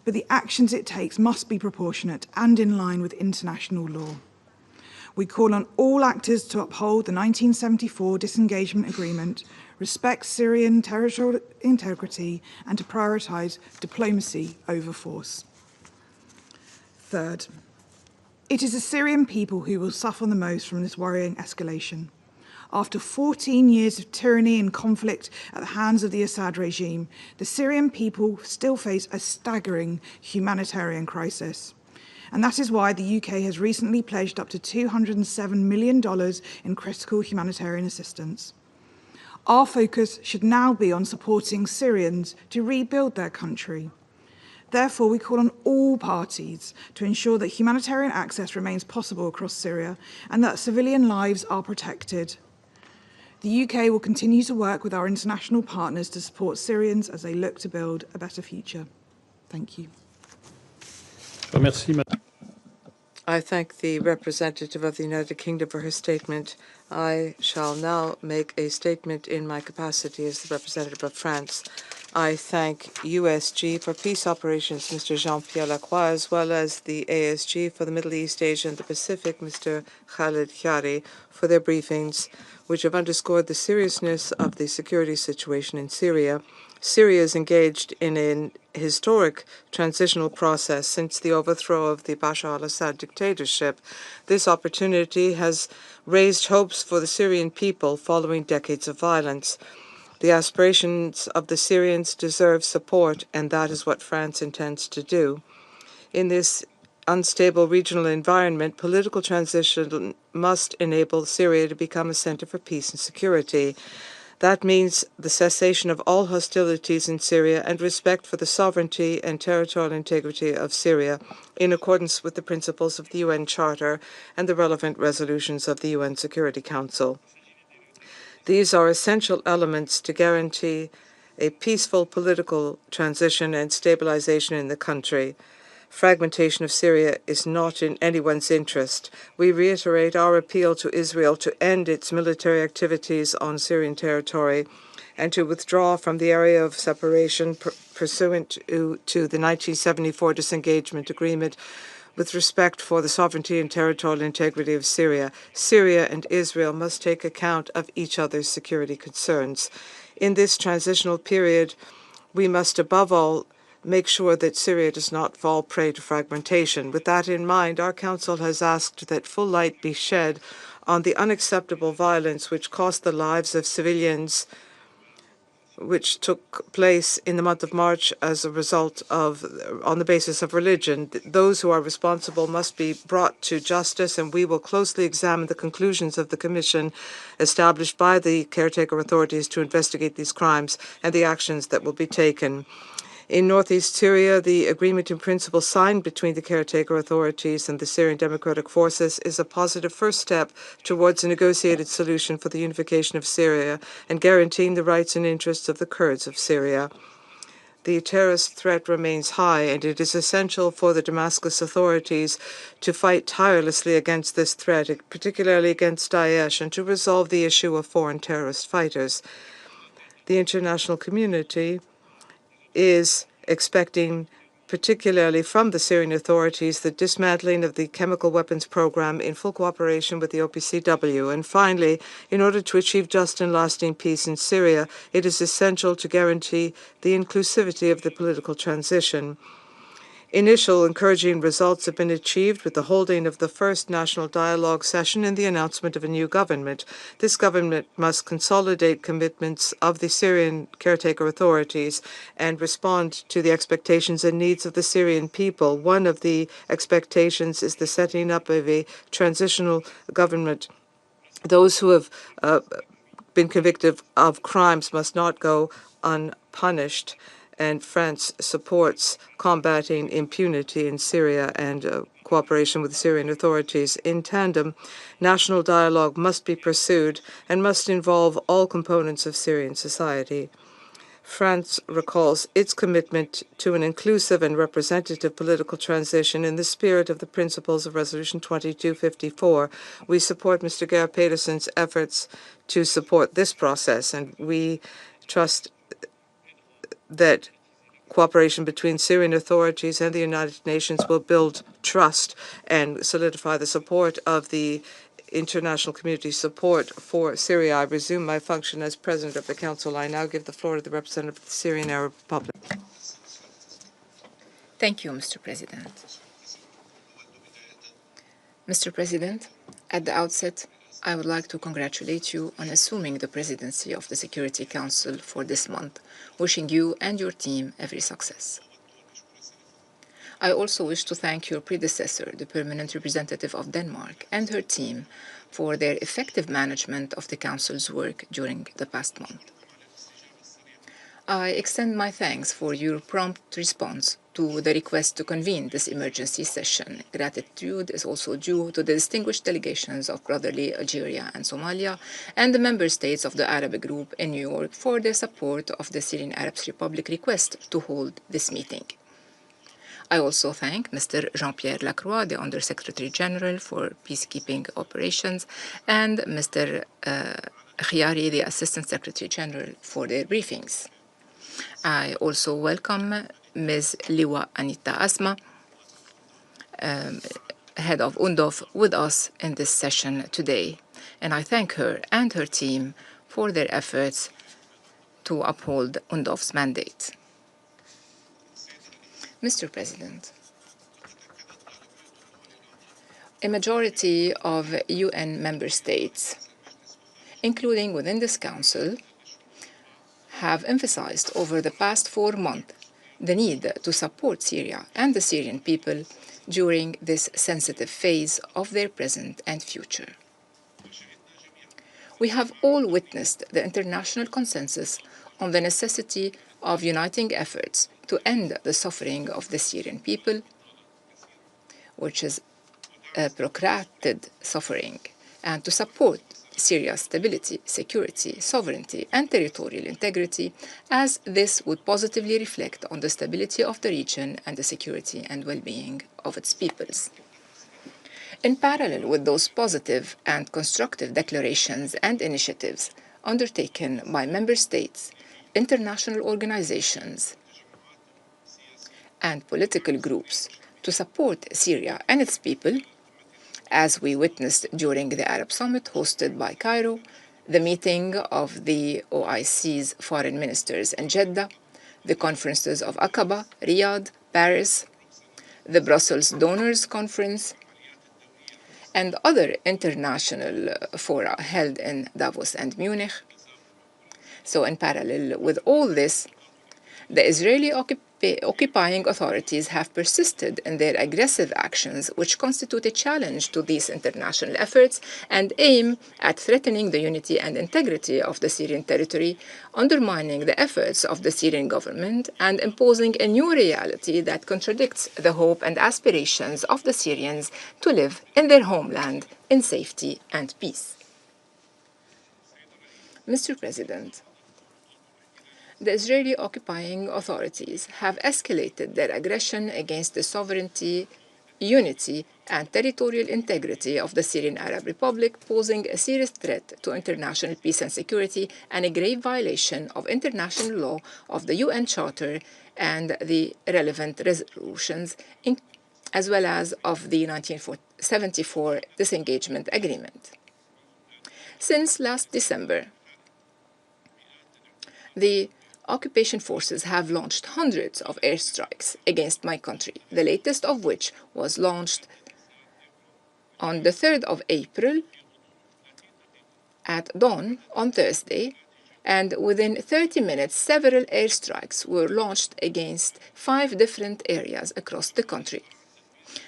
but the actions it takes must be proportionate and in line with international law. We call on all actors to uphold the 1974 disengagement agreement, respect Syrian territorial integrity, and to prioritise diplomacy over force. Third, it is the Syrian people who will suffer the most from this worrying escalation. After 14 years of tyranny and conflict at the hands of the Assad regime, the Syrian people still face a staggering humanitarian crisis. And that is why the UK has recently pledged up to $207 million in critical humanitarian assistance. Our focus should now be on supporting Syrians to rebuild their country. Therefore, we call on all parties to ensure that humanitarian access remains possible across Syria and that civilian lives are protected. The UK will continue to work with our international partners to support Syrians as they look to build a better future. Thank you. Je remercie, Madame. I thank the representative of the United Kingdom for her statement. I shall now make a statement in my capacity as the representative of France. I thank USG for peace operations, Mr. Jean-Pierre Lacroix, as well as the ASG for the Middle East, Asia, and the Pacific, Mr. Khaled Chiari, for their briefings, which have underscored the seriousness of the security situation in Syria. Syria is engaged in an historic transitional process since the overthrow of the Bashar al-Assad dictatorship. This opportunity has raised hopes for the Syrian people following decades of violence. The aspirations of the Syrians deserve support, and that is what France intends to do. In this unstable regional environment, political transition must enable Syria to become a center for peace and security. That means the cessation of all hostilities in Syria and respect for the sovereignty and territorial integrity of Syria in accordance with the principles of the UN Charter and the relevant resolutions of the UN Security Council. These are essential elements to guarantee a peaceful political transition and stabilization in the country. Fragmentation of Syria is not in anyone's interest. We reiterate our appeal to Israel to end its military activities on Syrian territory and to withdraw from the area of separation pursuant to the 1974 disengagement agreement with respect for the sovereignty and territorial integrity of Syria. Syria and Israel must take account of each other's security concerns. In this transitional period, we must above all make sure that Syria does not fall prey to fragmentation. With that in mind, our Council has asked that full light be shed on the unacceptable violence which cost the lives of civilians, which took place in the month of March as a result of, on the basis of religion. Those who are responsible must be brought to justice, and we will closely examine the conclusions of the commission established by the caretaker authorities to investigate these crimes and the actions that will be taken. In northeast Syria, the agreement in principle signed between the caretaker authorities and the Syrian Democratic Forces is a positive first step towards a negotiated solution for the unification of Syria and guaranteeing the rights and interests of the Kurds of Syria. The terrorist threat remains high, and it is essential for the Damascus authorities to fight tirelessly against this threat, particularly against Daesh, and to resolve the issue of foreign terrorist fighters. The international community is expecting, particularly from the Syrian authorities, the dismantling of the chemical weapons program in full cooperation with the OPCW. And finally, in order to achieve just and lasting peace in Syria, it is essential to guarantee the inclusivity of the political transition. Initial encouraging results have been achieved with the holding of the first national dialogue session and the announcement of a new government. This government must consolidate commitments of the Syrian caretaker authorities and respond to the expectations and needs of the Syrian people. One of the expectations is the setting up of a transitional government. Those who have been convicted of crimes must not go unpunished. And France supports combating impunity in Syria and cooperation with the Syrian authorities. In tandem, national dialogue must be pursued and must involve all components of Syrian society. France recalls its commitment to an inclusive and representative political transition in the spirit of the principles of Resolution 2254. We support Mr. Geir Pedersen's efforts to support this process, and we trust that cooperation between Syrian authorities and the United Nations will build trust and solidify the support of the international community support for Syria. I resume my function as President of the Council. I now give the floor to the representative of the Syrian Arab Republic. Thank you, Mr. President. Mr. President, at the outset, I would like to congratulate you on assuming the presidency of the Security Council for this month, wishing you and your team every success. I also wish to thank your predecessor, the permanent representative of Denmark, and her team for their effective management of the Council's work during the past month. I extend my thanks for your prompt response to the request to convene this emergency session. Gratitude is also due to the distinguished delegations of brotherly Algeria and Somalia and the member states of the Arab group in New York for their support of the Syrian Arab Republic request to hold this meeting. I also thank Mr. Jean-Pierre Lacroix, the Under-Secretary General for Peacekeeping Operations, and Mr. Khiari, the Assistant Secretary General, for their briefings. I also welcome Ms. Liwa Anita Asma, head of UNDOF, with us in this session today, and I thank her and her team for their efforts to uphold UNDOF's mandate. Mr. President, a majority of UN member states, including within this Council, have emphasized over the past 4 months the need to support Syria and the Syrian people during this sensitive phase of their present and future. We have all witnessed the international consensus on the necessity of uniting efforts to end the suffering of the Syrian people, which is a protracted suffering, and to support Syria's stability, security, sovereignty, and territorial integrity, as this would positively reflect on the stability of the region and the security and well-being of its peoples. In parallel with those positive and constructive declarations and initiatives undertaken by member states, international organizations, and political groups to support Syria and its people, as we witnessed during the Arab Summit hosted by Cairo, the meeting of the OIC's foreign ministers in Jeddah, the conferences of Aqaba, Riyadh, Paris, the Brussels Donors Conference, and other international fora held in Davos and Munich. So in parallel with all this, the Israeli occupying authorities have persisted in their aggressive actions, which constitute a challenge to these international efforts and aim at threatening the unity and integrity of the Syrian territory, undermining the efforts of the Syrian government, and imposing a new reality that contradicts the hope and aspirations of the Syrians to live in their homeland in safety and peace. Mr. President, the Israeli occupying authorities have escalated their aggression against the sovereignty, unity, and territorial integrity of the Syrian Arab Republic, posing a serious threat to international peace and security and a grave violation of international law, of the UN Charter and the relevant resolutions, as well as of the 1974 Disengagement Agreement. Since last December, the occupation forces have launched hundreds of airstrikes against my country, the latest of which was launched on the 3rd of April at dawn on Thursday, and within 30 minutes several airstrikes were launched against 5 different areas across the country.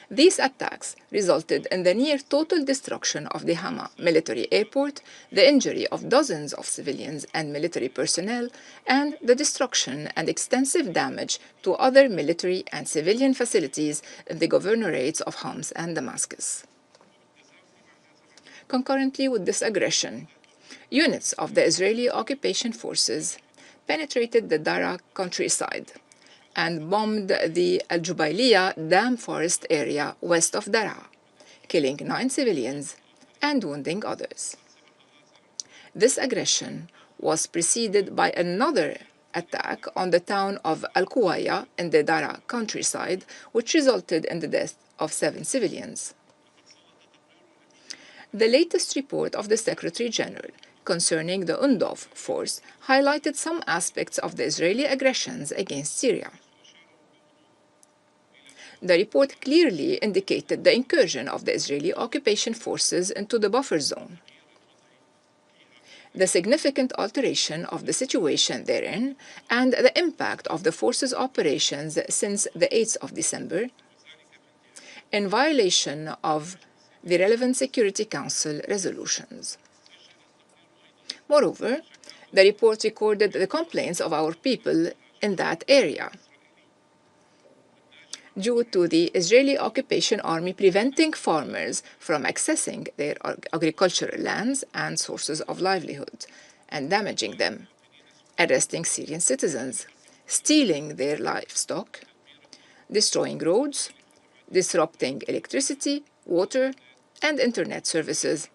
These attacks resulted in the near total destruction of the Hama military airport, the injury of dozens of civilians and military personnel, and the destruction and extensive damage to other military and civilian facilities in the governorates of Homs and Damascus. Concurrently with this aggression, units of the Israeli occupation forces penetrated the Daraa countryside and bombed the Al-Jubayliyah dam forest area west of Daraa, killing 9 civilians and wounding others. This aggression was preceded by another attack on the town of Al-Quwaya in the Daraa countryside, which resulted in the death of 7 civilians. The latest report of the Secretary General concerning the UNDOF force highlighted some aspects of the Israeli aggressions against Syria. The report clearly indicated the incursion of the Israeli occupation forces into the buffer zone, the significant alteration of the situation therein, and the impact of the forces' operations since the 8th of December, in violation of the relevant Security Council resolutions. Moreover, the report recorded the complaints of our people in that area, due to the Israeli occupation army preventing farmers from accessing their agricultural lands and sources of livelihood, and damaging them, arresting Syrian citizens, stealing their livestock, destroying roads, disrupting electricity, water, and internet services,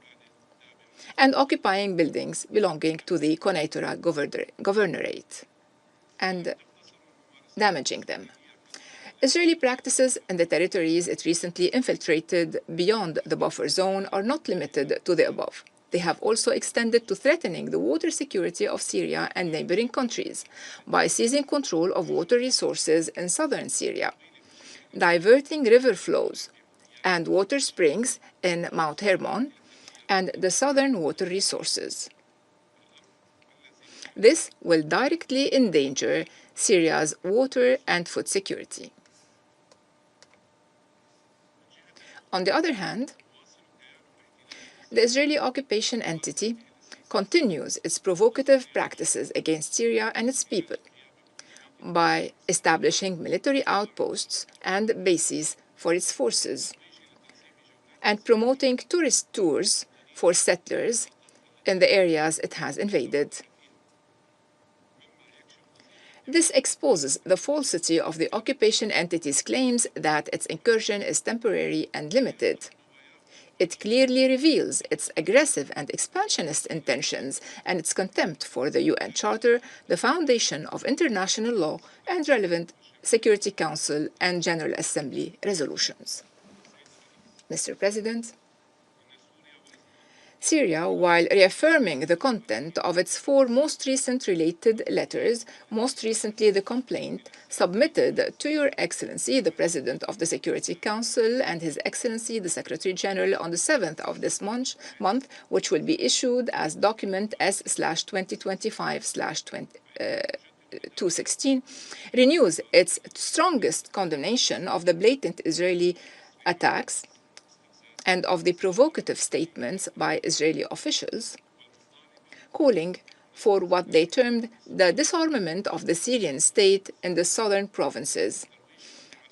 and occupying buildings belonging to the Konatura governorate, and damaging them. Israeli practices in the territories it recently infiltrated beyond the buffer zone are not limited to the above. They have also extended to threatening the water security of Syria and neighboring countries by seizing control of water resources in southern Syria, diverting river flows and water springs in Mount Hermon and the southern water resources. This will directly endanger Syria's water and food security. On the other hand, the Israeli occupation entity continues its provocative practices against Syria and its people by establishing military outposts and bases for its forces and promoting tourist tours for settlers in the areas it has invaded. This exposes the falsity of the occupation entity's claims that its incursion is temporary and limited. It clearly reveals its aggressive and expansionist intentions and its contempt for the UN Charter, the foundation of international law, and relevant Security Council and General Assembly resolutions. Mr. President, Syria, while reaffirming the content of its 4 most recent related letters, most recently the complaint submitted to Your Excellency, the President of the Security Council, and His Excellency, the Secretary General, on the 7th of this month, which will be issued as document S/2025/216, renews its strongest condemnation of the blatant Israeli attacks and of the provocative statements by Israeli officials, calling for what they termed the disarmament of the Syrian state in the southern provinces,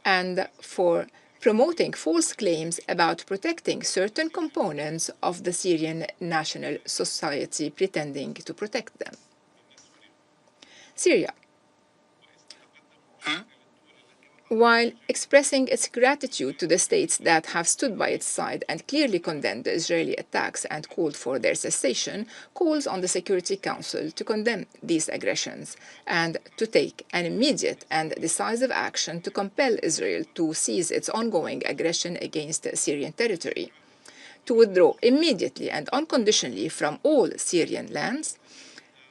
and for promoting false claims about protecting certain components of the Syrian national society, pretending to protect them. Syria, while expressing its gratitude to the states that have stood by its side and clearly condemned the Israeli attacks and called for their cessation, calls on the Security Council to condemn these aggressions and to take an immediate and decisive action to compel Israel to cease its ongoing aggression against Syrian territory, to withdraw immediately and unconditionally from all Syrian lands,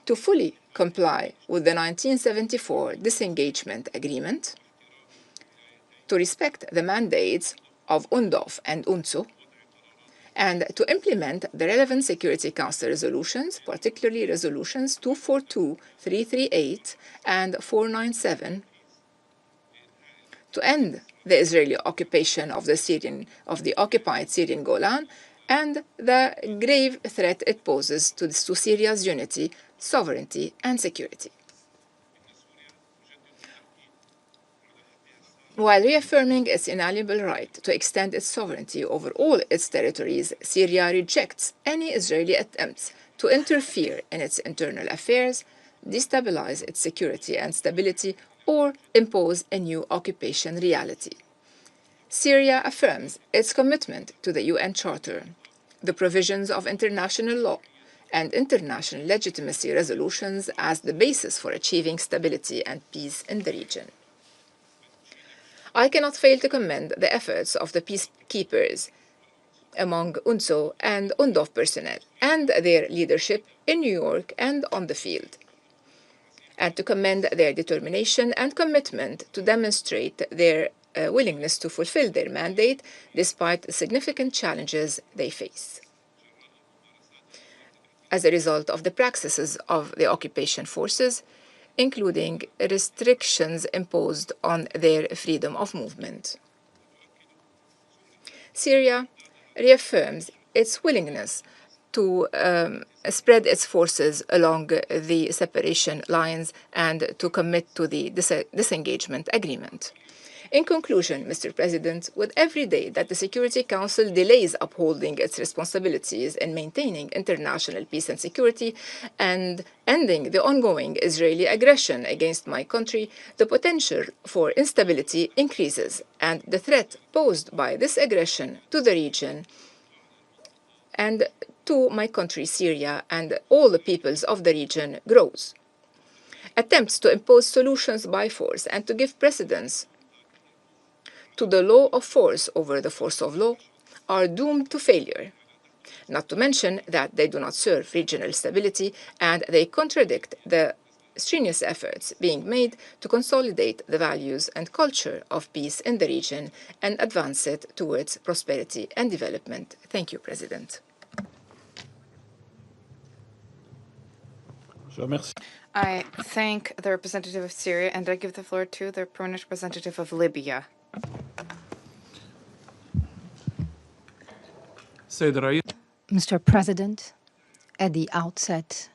to fully comply with the 1974 disengagement agreement, to respect the mandates of UNDOF and UNSO, and to implement the relevant Security Council resolutions, particularly resolutions 242, 338, and 497, to end the Israeli occupation of the occupied Syrian Golan and the grave threat it poses to Syria's unity, sovereignty, and security. While reaffirming its inalienable right to extend its sovereignty over all its territories, Syria rejects any Israeli attempts to interfere in its internal affairs, destabilize its security and stability, or impose a new occupation reality. Syria affirms its commitment to the UN Charter, the provisions of international law, and international legitimacy resolutions as the basis for achieving stability and peace in the region. I cannot fail to commend the efforts of the peacekeepers among UNSO and UNDOF personnel and their leadership in New York and on the field, and to commend their determination and commitment to demonstrate their willingness to fulfill their mandate despite the significant challenges they face. As a result of the practices of the occupation forces, including restrictions imposed on their freedom of movement. Syria reaffirms its willingness to spread its forces along the separation lines and to commit to the disengagement agreement. In conclusion, Mr. President, with every day that the Security Council delays upholding its responsibilities in maintaining international peace and security and ending the ongoing Israeli aggression against my country, the potential for instability increases, and the threat posed by this aggression to the region and to my country, Syria, and all the peoples of the region grows. Attempts to impose solutions by force and to give precedence to the law of force over the force of law are doomed to failure, not to mention that they do not serve regional stability and they contradict the strenuous efforts being made to consolidate the values and culture of peace in the region and advance it towards prosperity and development. Thank you, President. I thank the representative of Syria, and I give the floor to the permanent representative of Libya. Mr. President, at the outset,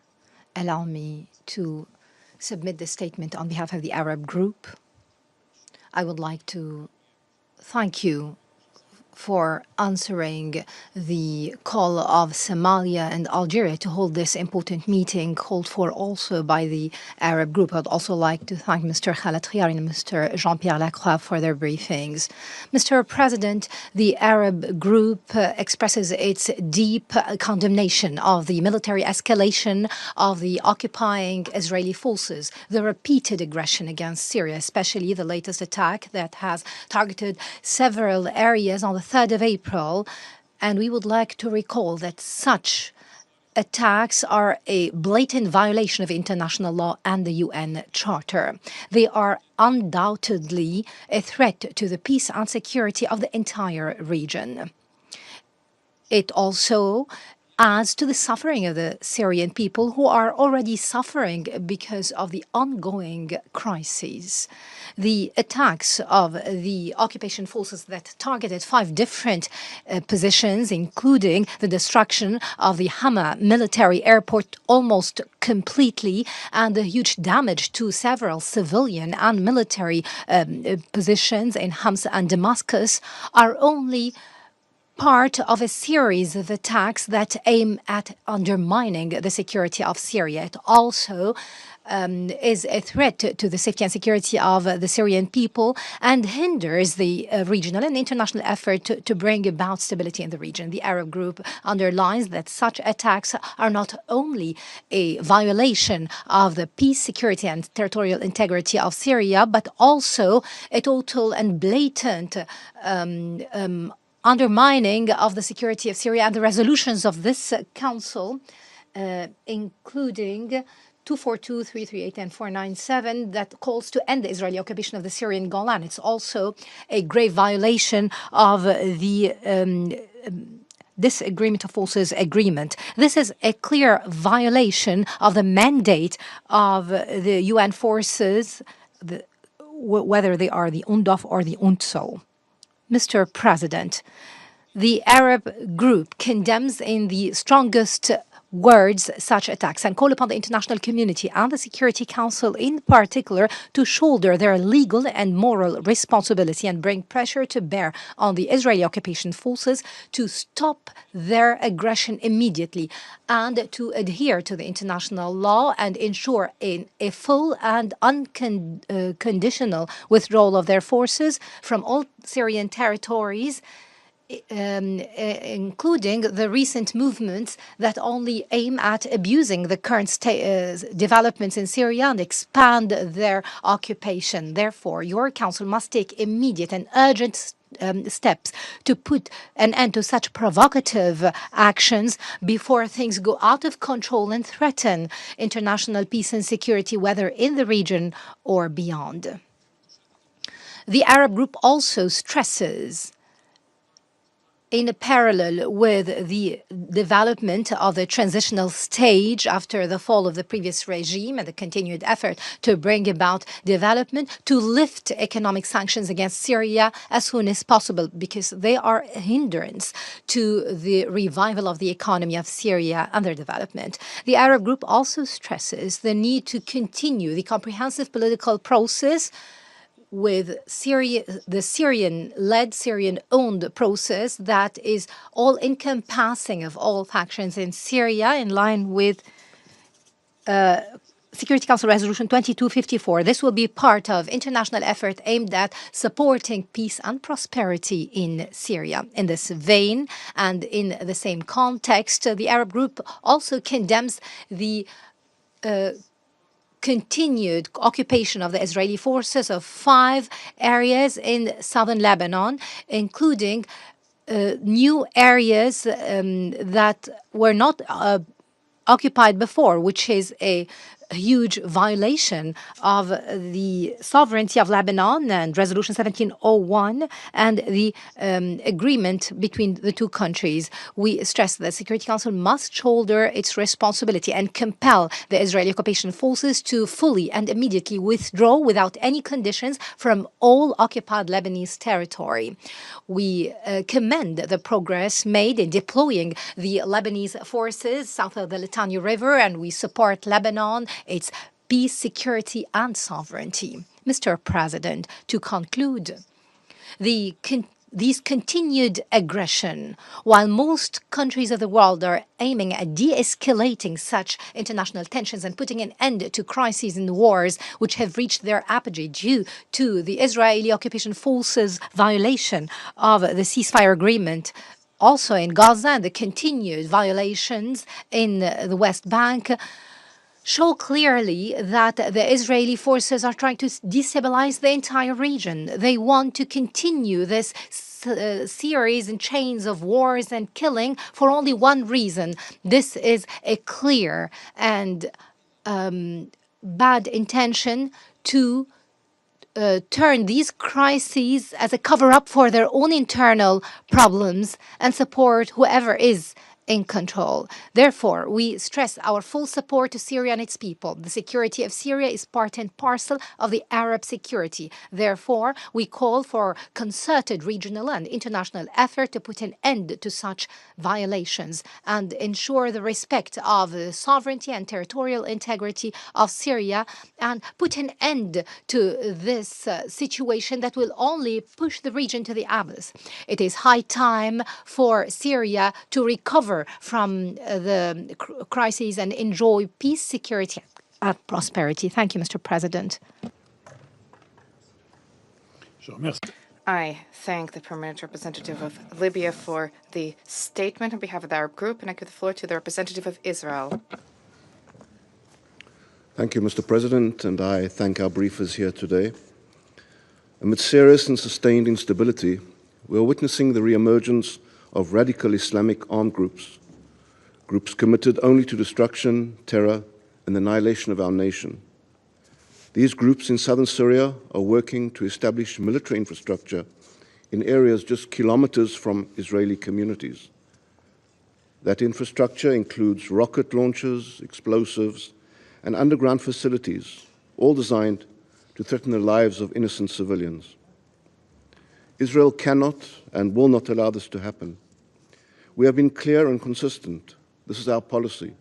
allow me to submit this statement on behalf of the Arab Group. I would like to thank you for answering the call of Somalia and Algeria to hold this important meeting called for also by the Arab group. I'd also like to thank Mr. Khaled Khiari and Mr. Jean-Pierre Lacroix for their briefings. Mr. President, the Arab group expresses its deep condemnation of the military escalation of the occupying Israeli forces, the repeated aggression against Syria, especially the latest attack that has targeted several areas on the 3rd of April. And we would like to recall that such attacks are a blatant violation of international law and the UN Charter. They are undoubtedly a threat to the peace and security of the entire region. It also adds to the suffering of the Syrian people who are already suffering because of the ongoing crises. The attacks of the occupation forces that targeted 5 different positions, including the destruction of the Hama military airport almost completely and the huge damage to several civilian and military positions in Homs and Damascus, are only part of a series of attacks that aim at undermining the security of Syria. It also is a threat to the safety and security of the Syrian people and hinders the regional and international effort to bring about stability in the region. The Arab group underlines that such attacks are not only a violation of the peace, security, and territorial integrity of Syria, but also a total and blatant undermining of the security of Syria and the resolutions of this council, including 242, 338, and 497, that calls to end the Israeli occupation of the Syrian Golan. It's also a grave violation of the Disagreement of Forces Agreement. This is a clear violation of the mandate of the UN forces, whether they are the UNDOF or the UNTSO. Mr. President, the Arab group condemns in the strongest words such attacks and call upon the international community and the Security Council in particular to shoulder their legal and moral responsibility and bring pressure to bear on the Israeli occupation forces to stop their aggression immediately and to adhere to the international law and ensure a full and unconditional withdrawal of their forces from all Syrian territories, including the recent movements that only aim at abusing the current developments in Syria and expand their occupation. Therefore, your council must take immediate and urgent steps to put an end to such provocative actions before things go out of control and threaten international peace and security, whether in the region or beyond. The Arab group also stresses, in a parallel with the development of the transitional stage after the fall of the previous regime and the continued effort to bring about development, to lift economic sanctions against Syria as soon as possible, because they are a hindrance to the revival of the economy of Syria and their development. The Arab group also stresses the need to continue the comprehensive political process with Syria, the Syrian-led, Syrian-owned process that is all-encompassing of all factions in Syria, in line with Security Council Resolution 2254. This will be part of international effort aimed at supporting peace and prosperity in Syria. In this vein and in the same context, the Arab group also condemns the continued occupation of the Israeli forces of 5 areas in southern Lebanon, including new areas that were not occupied before, which is a huge violation of the sovereignty of Lebanon and Resolution 1701 and the agreement between the two countries. We stress that the Security Council must shoulder its responsibility and compel the Israeli occupation forces to fully and immediately withdraw without any conditions from all occupied Lebanese territory. We commend the progress made in deploying the Lebanese forces south of the Litani River, and we support Lebanon, its peace, security, and sovereignty. Mr. President, to conclude, the these continued aggression, while most countries of the world are aiming at de-escalating such international tensions and putting an end to crises and wars which have reached their apogee due to the Israeli occupation forces' violation of the ceasefire agreement, also in Gaza and the continued violations in the West Bank, show clearly that the Israeli forces are trying to destabilize the entire region. They want to continue this series and chains of wars and killing for only one reason. This is a clear and bad intention to turn these crises as a cover-up for their own internal problems and support whoever is in control. Therefore, we stress our full support to Syria and its people. The security of Syria is part and parcel of the Arab security. Therefore, we call for concerted regional and international effort to put an end to such violations and ensure the respect of the sovereignty and territorial integrity of Syria, and put an end to this situation that will only push the region to the abyss. It is high time for Syria to recover from the crises and enjoy peace, security, and prosperity. Thank you, Mr. President. I thank the permanent representative of Libya for the statement on behalf of the Arab group, and I give the floor to the representative of Israel. Thank you, Mr. President, and I thank our briefers here today. Amid serious and sustained instability, we are witnessing the re-emergence of radical Islamic armed groups committed only to destruction, terror, and annihilation of our nation. These groups in southern Syria are working to establish military infrastructure in areas just kilometers from Israeli communities. That infrastructure includes rocket launchers, explosives, and underground facilities, all designed to threaten the lives of innocent civilians. Israel cannot and will not allow this to happen. We have been clear and consistent. This is our policy.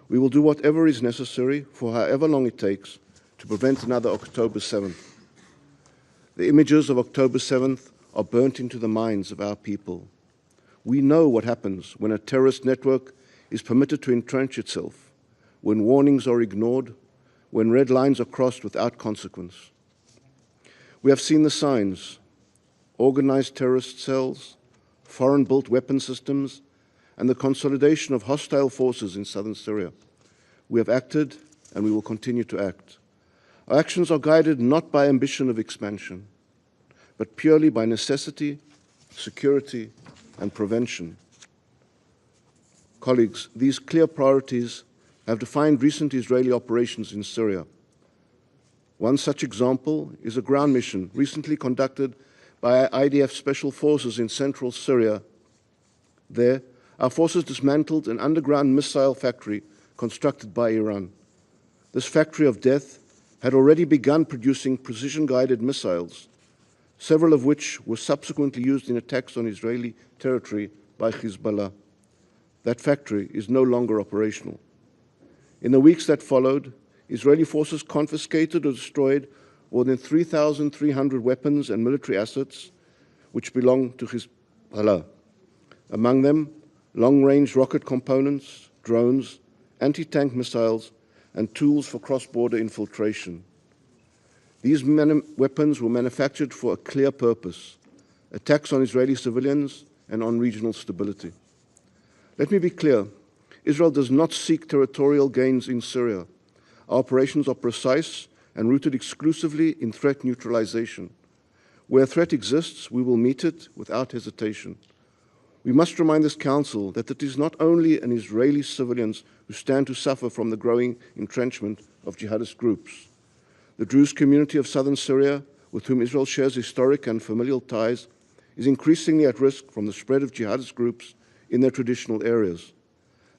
We will do whatever is necessary for however long it takes to prevent another October 7th. The images of October 7th are burnt into the minds of our people. We know what happens when a terrorist network is permitted to entrench itself, when warnings are ignored, when red lines are crossed without consequence. We have seen the signs: organized terrorist cells, foreign-built weapon systems, and the consolidation of hostile forces in southern Syria. We have acted, and we will continue to act. Our actions are guided not by ambition of expansion, but purely by necessity, security, and prevention. Colleagues, these clear priorities have defined recent Israeli operations in Syria. One such example is a ground mission recently conducted by IDF Special Forces in central Syria. There, our forces dismantled an underground missile factory constructed by Iran. This factory of death had already begun producing precision-guided missiles, several of which were subsequently used in attacks on Israeli territory by Hezbollah. That factory is no longer operational. In the weeks that followed, Israeli forces confiscated or destroyed more than 3,300 weapons and military assets which belong to Hezbollah. Among them, long-range rocket components, drones, anti-tank missiles, and tools for cross-border infiltration. These weapons were manufactured for a clear purpose: attacks on Israeli civilians and on regional stability. Let me be clear, Israel does not seek territorial gains in Syria. Our operations are precise and rooted exclusively in threat neutralization. Where a threat exists, we will meet it without hesitation. We must remind this Council that it is not only an Israeli civilians who stand to suffer from the growing entrenchment of jihadist groups. The Druze community of southern Syria, with whom Israel shares historic and familial ties, is increasingly at risk from the spread of jihadist groups in their traditional areas.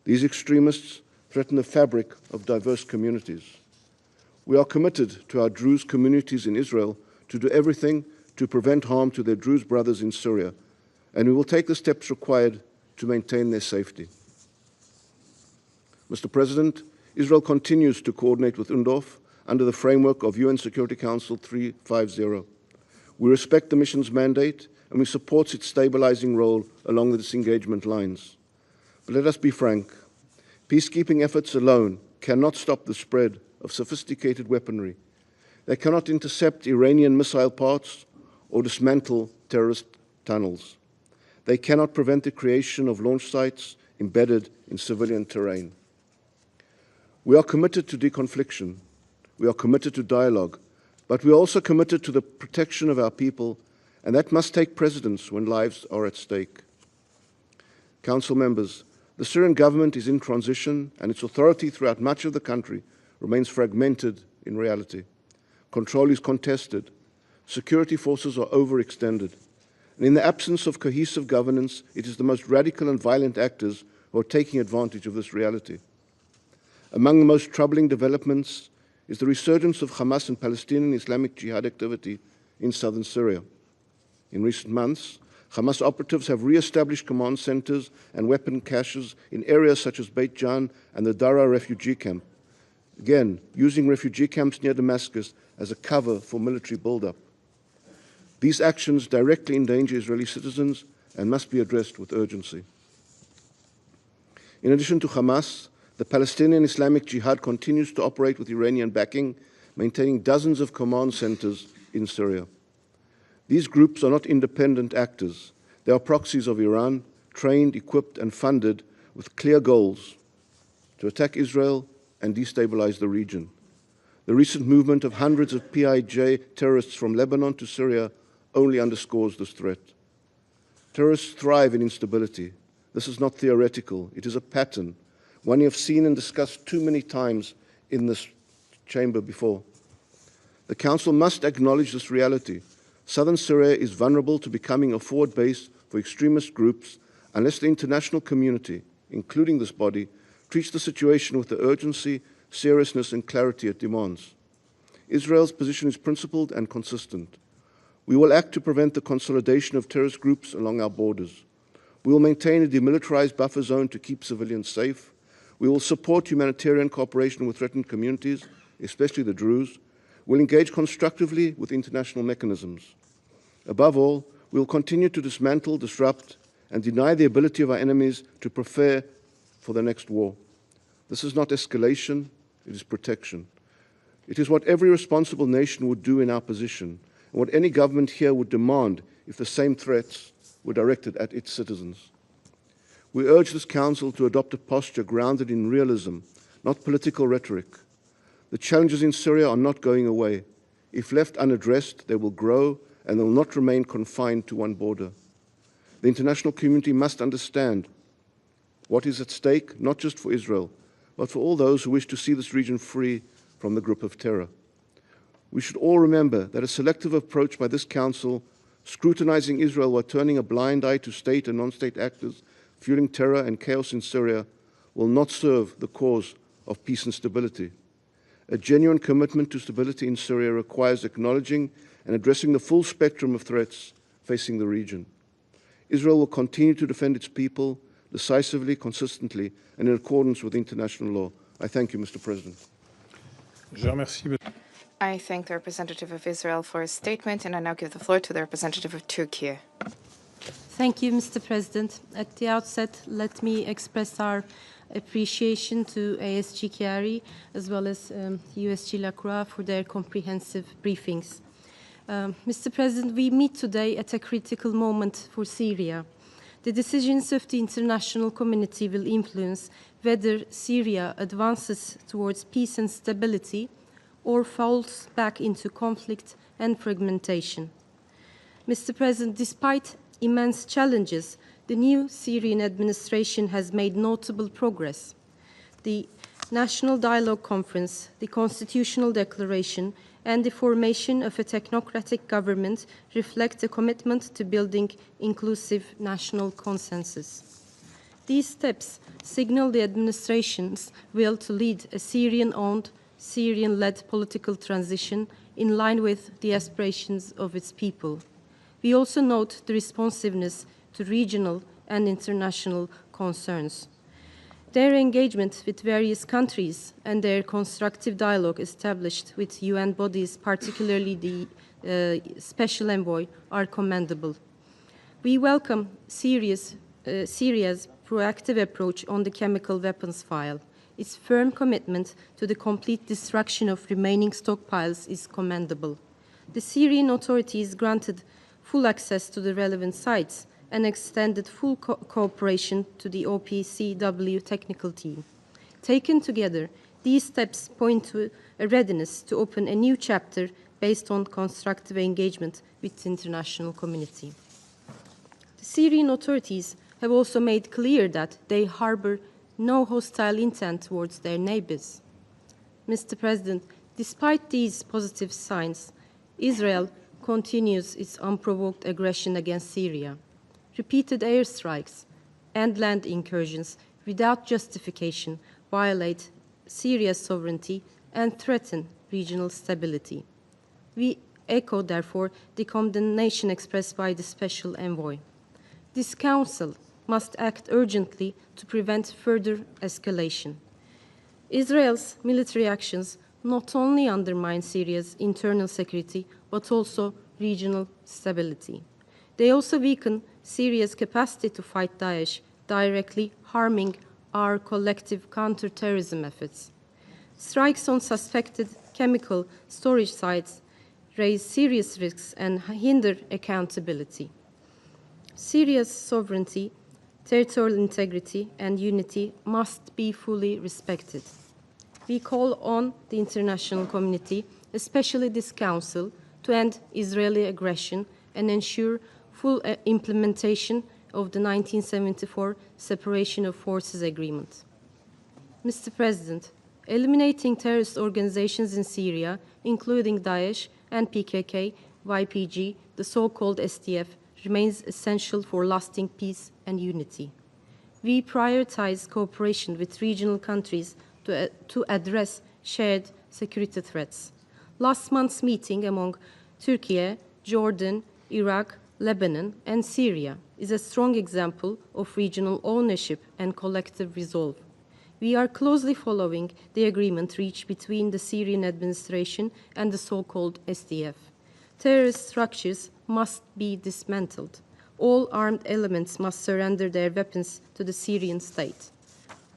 These extremists threaten the fabric of diverse communities. We are committed to our Druze communities in Israel to do everything to prevent harm to their Druze brothers in Syria, and we will take the steps required to maintain their safety. Mr. President, Israel continues to coordinate with UNDOF under the framework of UN Security Council 350. We respect the mission's mandate and we support its stabilizing role along the disengagement lines. But let us be frank, peacekeeping efforts alone cannot stop the spread of sophisticated weaponry. They cannot intercept Iranian missile parts or dismantle terrorist tunnels. They cannot prevent the creation of launch sites embedded in civilian terrain. We are committed to deconfliction. We are committed to dialogue, but we are also committed to the protection of our people, and that must take precedence when lives are at stake. Council members, the Syrian government is in transition, and its authority throughout much of the country remains fragmented in reality. Control is contested. Security forces are overextended. And in the absence of cohesive governance, it is the most radical and violent actors who are taking advantage of this reality. Among the most troubling developments is the resurgence of Hamas and Palestinian Islamic Jihad activity in southern Syria. In recent months, Hamas operatives have re-established command centers and weapon caches in areas such as Beit Jan and the Dara refugee camp, again, using refugee camps near Damascus as a cover for military buildup. These actions directly endanger Israeli citizens and must be addressed with urgency. In addition to Hamas, the Palestinian Islamic Jihad continues to operate with Iranian backing, maintaining dozens of command centers in Syria. These groups are not independent actors. They are proxies of Iran, trained, equipped, and funded with clear goals to attack Israel and destabilize the region. The recent movement of hundreds of PIJ terrorists from Lebanon to Syria only underscores this threat. Terrorists thrive in instability. This is not theoretical. It is a pattern, one you have seen and discussed too many times in this chamber before. The Council must acknowledge this reality. Southern Syria is vulnerable to becoming a forward base for extremist groups unless the international community, including this body, treats the situation with the urgency, seriousness, and clarity it demands. Israel's position is principled and consistent. We will act to prevent the consolidation of terrorist groups along our borders. We will maintain a demilitarized buffer zone to keep civilians safe. We will support humanitarian cooperation with threatened communities, especially the Druze. We'll engage constructively with international mechanisms. Above all, we will continue to dismantle, disrupt, and deny the ability of our enemies to prepare for the next war. This is not escalation, it is protection. It is what every responsible nation would do in our position, and what any government here would demand if the same threats were directed at its citizens. We urge this Council to adopt a posture grounded in realism, not political rhetoric. The challenges in Syria are not going away. If left unaddressed, they will grow and they will not remain confined to one border. The international community must understand what is at stake, not just for Israel, but for all those who wish to see this region free from the grip of terror. We should all remember that a selective approach by this Council, scrutinizing Israel while turning a blind eye to state and non-state actors fueling terror and chaos in Syria, will not serve the cause of peace and stability. A genuine commitment to stability in Syria requires acknowledging and addressing the full spectrum of threats facing the region. Israel will continue to defend its people decisively, consistently, and in accordance with international law. I thank you, Mr. President. I thank the representative of Israel for his statement, and I now give the floor to the representative of Turkey. Thank you, Mr. President. At the outset, let me express our appreciation to ASG Chiari as well as USG Lacroix for their comprehensive briefings. Mr. President, we meet today at a critical moment for Syria. The decisions of the international community will influence whether Syria advances towards peace and stability or falls back into conflict and fragmentation. Mr. President, despite immense challenges, the new Syrian administration has made notable progress. The National Dialogue Conference, the Constitutional Declaration, and the formation of a technocratic government reflect a commitment to building inclusive national consensus. These steps signal the administration's will to lead a Syrian-owned, Syrian-led political transition in line with the aspirations of its people. We also note the responsiveness to regional and international concerns. Their engagement with various countries and their constructive dialogue established with UN bodies, particularly the Special Envoy, are commendable. We welcome Syria's proactive approach on the chemical weapons file. Its firm commitment to the complete destruction of remaining stockpiles is commendable. The Syrian authorities granted full access to the relevant sites and extended full cooperation to the OPCW technical team. Taken together, these steps point to a readiness to open a new chapter based on constructive engagement with the international community. The Syrian authorities have also made clear that they harbor no hostile intent towards their neighbors. Mr. President, despite these positive signs, Israel continues its unprovoked aggression against Syria. Repeated airstrikes and land incursions without justification violate Syria's sovereignty and threaten regional stability. We echo, therefore, the condemnation expressed by the Special Envoy. This Council must act urgently to prevent further escalation. Israel's military actions not only undermine Syria's internal security, but also regional stability. They also weaken Syria's capacity to fight Daesh, directly harming our collective counter-terrorism efforts. Strikes on suspected chemical storage sites raise serious risks and hinder accountability. Syria's sovereignty, territorial integrity, and unity must be fully respected. We call on the international community, especially this Council, to end Israeli aggression and ensure full implementation of the 1974 Separation of Forces Agreement. Mr. President, eliminating terrorist organizations in Syria, including Daesh and PKK, YPG, the so-called SDF, remains essential for lasting peace and unity. We prioritize cooperation with regional countries to address shared security threats. Last month's meeting among Turkey, Jordan, Iraq, Lebanon, and Syria is a strong example of regional ownership and collective resolve. We are closely following the agreement reached between the Syrian administration and the so-called SDF. Terrorist structures must be dismantled. All armed elements must surrender their weapons to the Syrian state.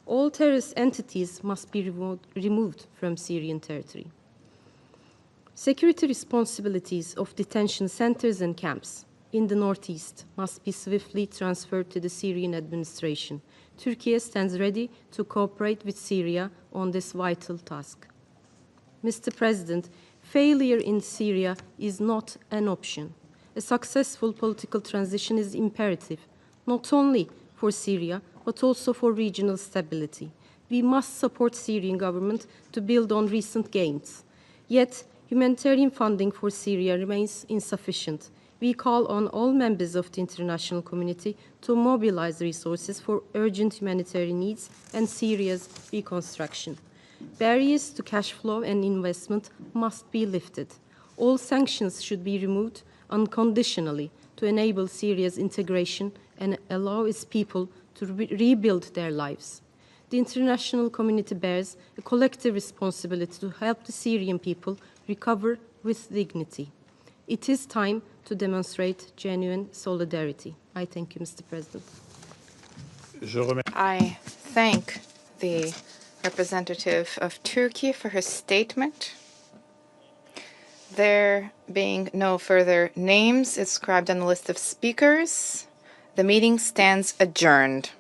All terrorist entities must be removed from Syrian territory. Security responsibilities of detention centers and camps in the northeast must be swiftly transferred to the Syrian administration. Turkey stands ready to cooperate with Syria on this vital task. Mr. President, failure in Syria is not an option. A successful political transition is imperative, not only for Syria, but also for regional stability. We must support Syrian government to build on recent gains. Yet, humanitarian funding for Syria remains insufficient. We call on all members of the international community to mobilize resources for urgent humanitarian needs and Syria's reconstruction. Barriers to cash flow and investment must be lifted. All sanctions should be removed unconditionally to enable Syria's integration and allow its people to rebuild their lives. The international community bears a collective responsibility to help the Syrian people recover with dignity. It is time to demonstrate genuine solidarity. I thank you, Mr. President. I thank the representative of Turkey for her statement. There being no further names inscribed on the list of speakers, the meeting stands adjourned.